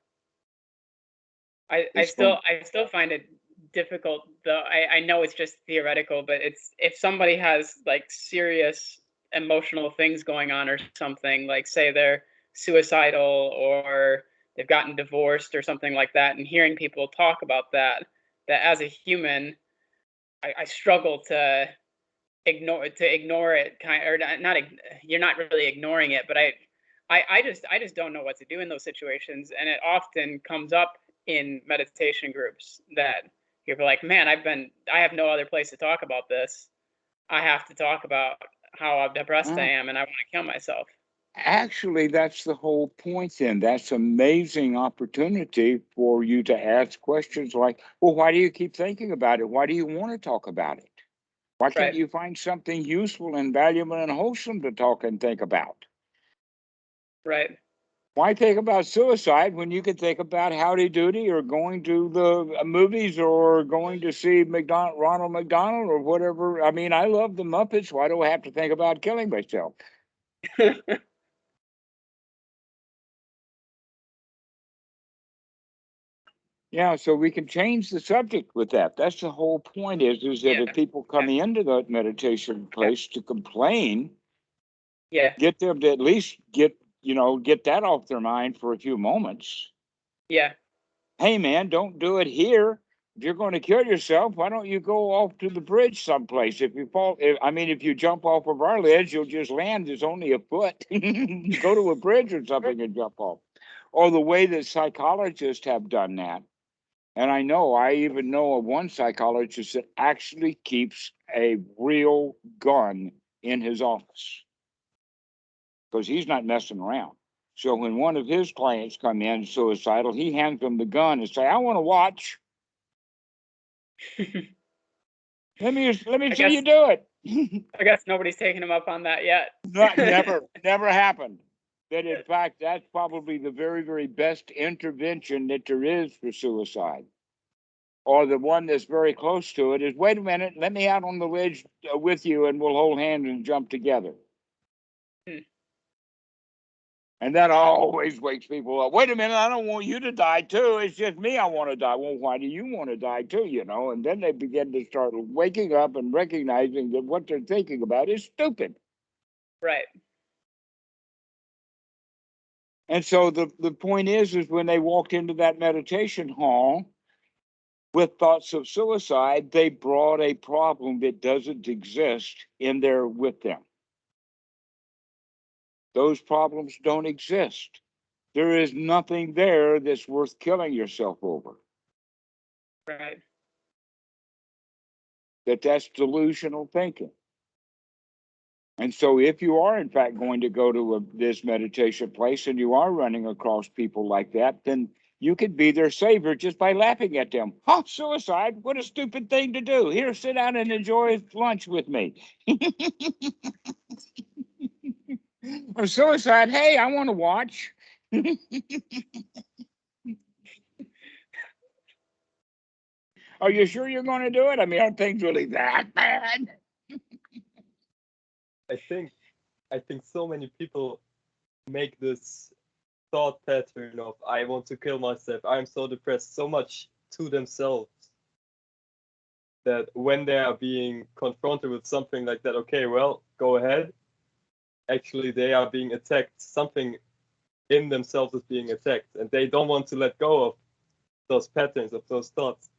I It's fun. still find it difficult, though. I know it's just theoretical, but it's if somebody has like serious emotional things going on or something, like say they're suicidal or they've gotten divorced or something like that, and hearing people talk about that, that as a human, I struggle to ignore it, kind or not. You're not really ignoring it, but I just don't know what to do in those situations, and it often comes up in meditation groups that people are like, man, I have no other place to talk about this. I have to talk about how depressed I Uh, am, and I want to kill myself. Actually, that's the whole point then. That's amazing opportunity for you to ask questions like, well, why do you keep thinking about it? Why do you want to talk about it? Why can't Right. you find something useful and valuable and wholesome to talk and think about? Right. Why think about suicide when you can think about Howdy Doody or going to the movies or going to see Ronald McDonald or whatever? I mean, I love the Muppets. Why do I have to think about killing myself? Yeah, so we can change the subject with that. That's the whole point is that Yeah. if people come into the meditation Yeah. place to complain, Yeah. get them to at least get that off their mind for a few moments. Yeah. Hey man, don't do it here. If you're going to kill yourself, why don't you go off to the bridge someplace? If you fall, if you jump off of our ledge, you'll just land. It's only a foot. Go to a bridge or something and jump off. Or the way that psychologists have done that. And I even know of one psychologist that actually keeps a real gun in his office because he's not messing around. So when one of his clients come in suicidal, he hands them the gun and say, "I want to watch." Let me I see you guess- do it. I guess nobody's taken him up on that yet. Never happened. That in fact, that's probably the very, very best intervention that there is for suicide. Or the one that's very close to it is, wait a minute, let me out on the ledge with you and we'll hold hands and jump together. And that always wakes people up. Wait a minute, I don't want you to die too. It's just me I want to die. Well, why do you want to die too, you know? And then they begin to start waking up and recognizing that what they're thinking about is stupid. Right. And so the point is when they walked into that meditation hall with thoughts of suicide, they brought a problem that doesn't exist in there with them. Those problems don't exist. There is nothing there that's worth killing yourself over. Right. That's delusional thinking. And so if you are in fact going to go to this meditation place and you are running across people like that, then you could be their savior just by laughing at them. Huh, suicide, what a stupid thing to do. Here, sit down and enjoy lunch with me. Or suicide, hey, I want to watch. Are you sure you're going to do it? I mean, are things really that bad? I think so many people make this thought pattern of I want to kill myself, I'm so depressed, so much to themselves that when they are being confronted with something like that, okay, well, go ahead. Actually, they are being attacked. Something in themselves is being attacked, and they don't want to let go of those patterns, of those thoughts.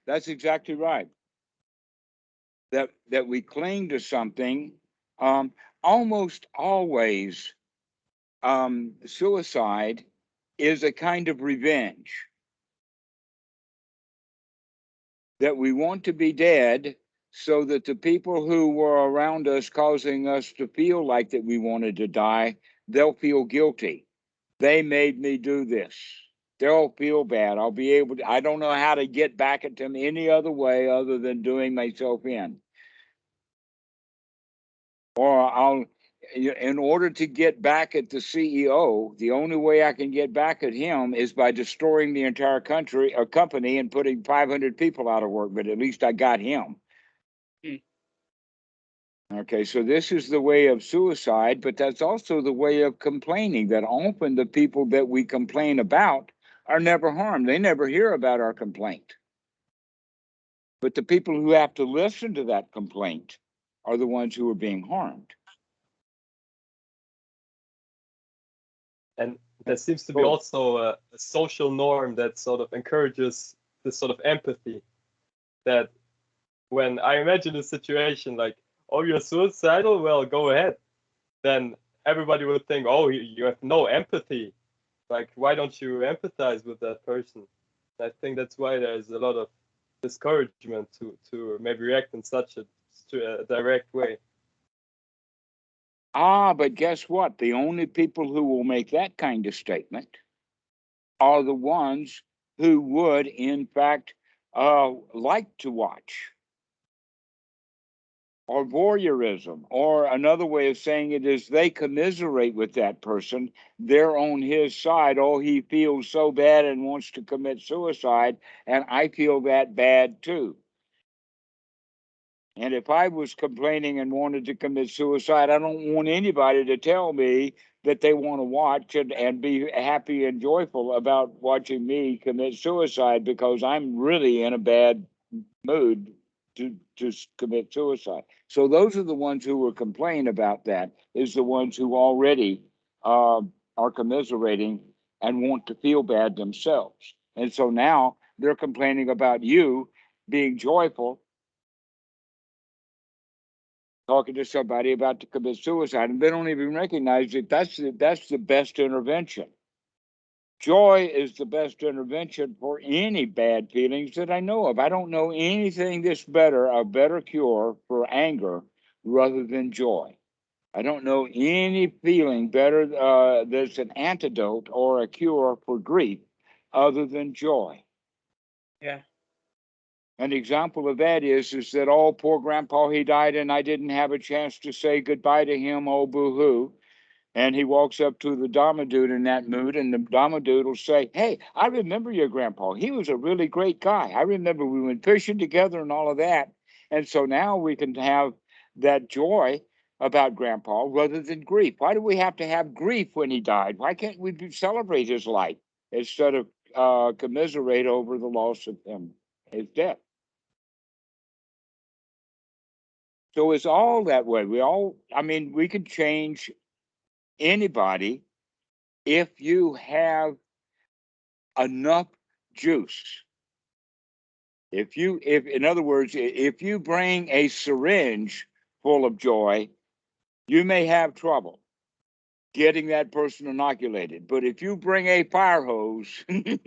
That's exactly right. That we cling to something, almost always suicide is a kind of revenge. That we want to be dead so that the people who were around us causing us to feel like that we wanted to die, they'll feel guilty. They made me do this. They'll feel bad. I'll be able to, I don't know how to get back at them any other way other than doing myself in. Or in order to get back at the CEO, the only way I can get back at him is by destroying the entire country or company and putting 500 people out of work. But at least I got him. Okay, so this is the way of suicide, but that's also the way of complaining. That often the people that we complain about are never harmed. They never hear about our complaint. But the people who have to listen to that complaint are the ones who are being harmed. And there seems to be also a social norm that sort of encourages this sort of empathy. That when I imagine a situation like, oh, you're suicidal, well, go ahead. Then everybody would think, oh, you have no empathy. Like, why don't you empathize with that person? I think that's why there's a lot of discouragement to maybe react in such a direct way. But guess what? The only people who will make that kind of statement are the ones who would, in fact, like to watch. Or voyeurism, or another way of saying it is they commiserate with that person. They're on his side. Oh, he feels so bad and wants to commit suicide, and I feel that bad too. And if I was complaining and wanted to commit suicide, I don't want anybody to tell me that they want to watch and be happy and joyful about watching me commit suicide, because I'm really in a bad mood to commit suicide. So those are the ones who will complain about that, is the ones who already are commiserating and want to feel bad themselves. And so now they're complaining about you being joyful, talking to somebody about to commit suicide, and they don't even recognize that that's the best intervention. Joy is the best intervention for any bad feelings that I know of. I don't know anything that's a better cure for anger rather than joy. I don't know any feeling better that's an antidote or a cure for grief other than joy. Yeah. An example of that is that, oh, poor grandpa, he died and I didn't have a chance to say goodbye to him, oh, boo-hoo. And he walks up to the Dhamma dude in that mood, and the Dhamma dude will say, hey, I remember your grandpa. He was a really great guy. I remember we went fishing together and all of that. And so now we can have that joy about grandpa rather than grief. Why do we have to have grief when he died? Why can't we celebrate his life instead of commiserate over the loss of him, his death? So it's all that way. We could change anybody if you have enough juice. If in other words, if you bring a syringe full of joy, you may have trouble getting that person inoculated. But if you bring a fire hose and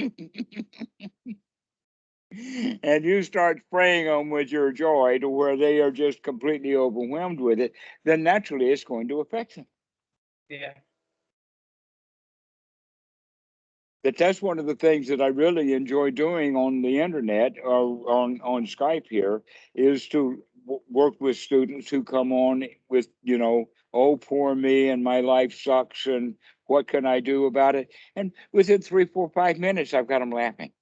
you start spraying them with your joy to where they are just completely overwhelmed with it, then naturally it's going to affect them. Yeah. But that's one of the things that I really enjoy doing on the internet or on Skype here is to work with students who come on with, oh, poor me and my life sucks and what can I do about it? And within 3, 4, 5 minutes, I've got them laughing.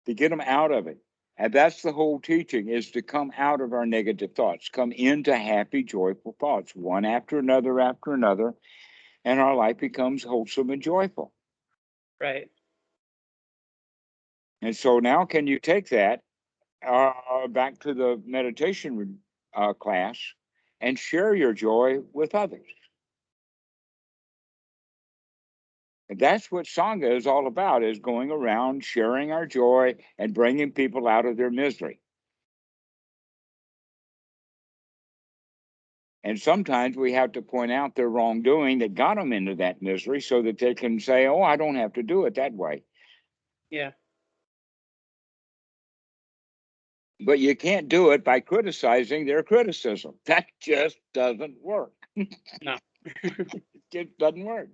To get them out of it. And that's the whole teaching, is to come out of our negative thoughts, come into happy, joyful thoughts, one after another, and our life becomes wholesome and joyful. Right. And so now can you take that back to the meditation class and share your joy with others? And that's what Sangha is all about, is going around sharing our joy and bringing people out of their misery. And sometimes we have to point out their wrongdoing that got them into that misery so that they can say, oh, I don't have to do it that way. Yeah. But you can't do it by criticizing their criticism. That just doesn't work. No. It just doesn't work.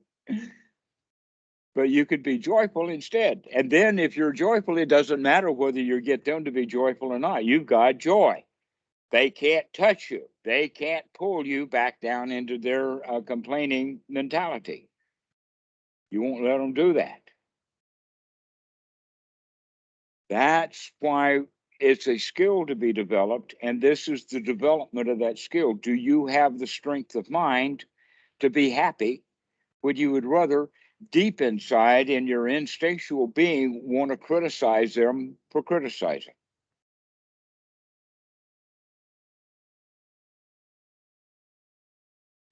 But you could be joyful instead. And then if you're joyful, it doesn't matter whether you get them to be joyful or not. You've got joy. They can't touch you. They can't pull you back down into their complaining mentality. You won't let them do that. That's why it's a skill to be developed. And this is the development of that skill. Do you have the strength of mind to be happy when you would rather deep inside in your instinctual being want to criticize them for criticizing?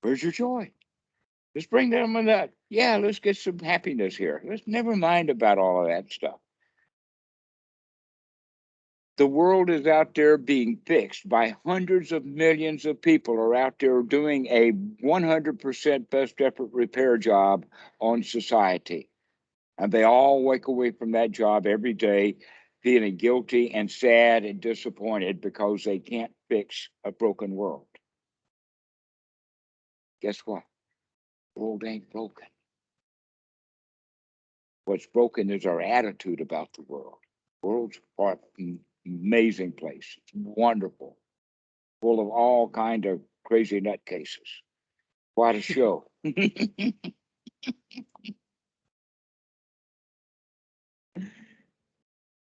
Where's your joy? Let's bring them in that. Yeah, let's get some happiness here. Let's never mind about all of that stuff. The world is out there being fixed by hundreds of millions of people are out there doing a 100% best effort repair job on society. And they all wake away from that job every day feeling guilty and sad and disappointed because they can't fix a broken world. Guess what? The world ain't broken. What's broken is our attitude about the world. The world's an amazing place. It's wonderful, full of all kind of crazy nutcases. Quite a show.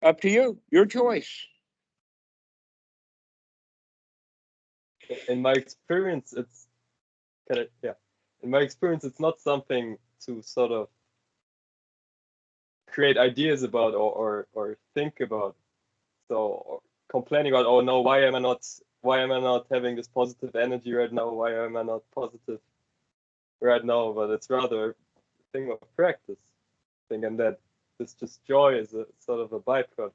Up to you, your choice. In my experience, In my experience, it's not something to sort of create ideas about or think about. So complaining about, oh no, why am I not having this positive energy right now? Why am I not positive right now? But it's rather a thing of practice. And that this just joy is a sort of a byproduct.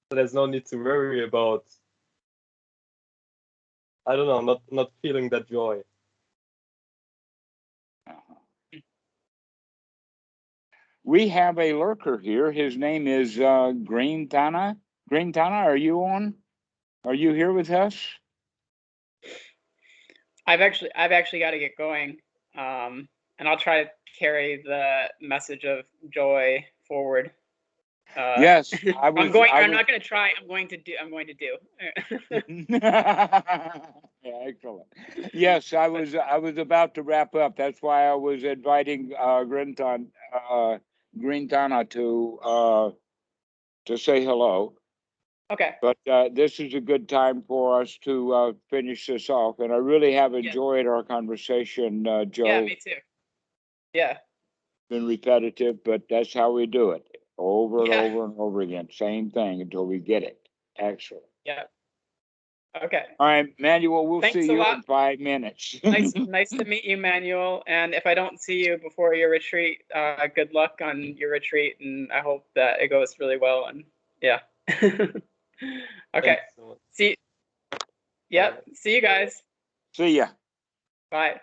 So there's no need to worry about, I don't know, not feeling that joy. We have a lurker here. His name is Green Tana. Green Tana, are you on? Are you here with us? I've actually got to get going. And I'll try to carry the message of joy forward. Yes, I'm not going to try. I'm going to do. Yeah, excellent. Yes, I was about to wrap up. That's why I was inviting Grintana to say hello. Okay. But this is a good time for us to finish this off. And I really have enjoyed our conversation, Joe. Yeah, me too. Yeah. Been repetitive, but that's how we do it. Over and over and over again. Same thing until we get it. Excellent. Yeah. Okay. All right, Manuel, we'll Thanks see you in 5 minutes. Nice to meet you, Manuel. And if I don't see you before your retreat, good luck on your retreat, and I hope that it goes really well. And yeah. Okay. So See. Yep. See you guys. See ya. Bye.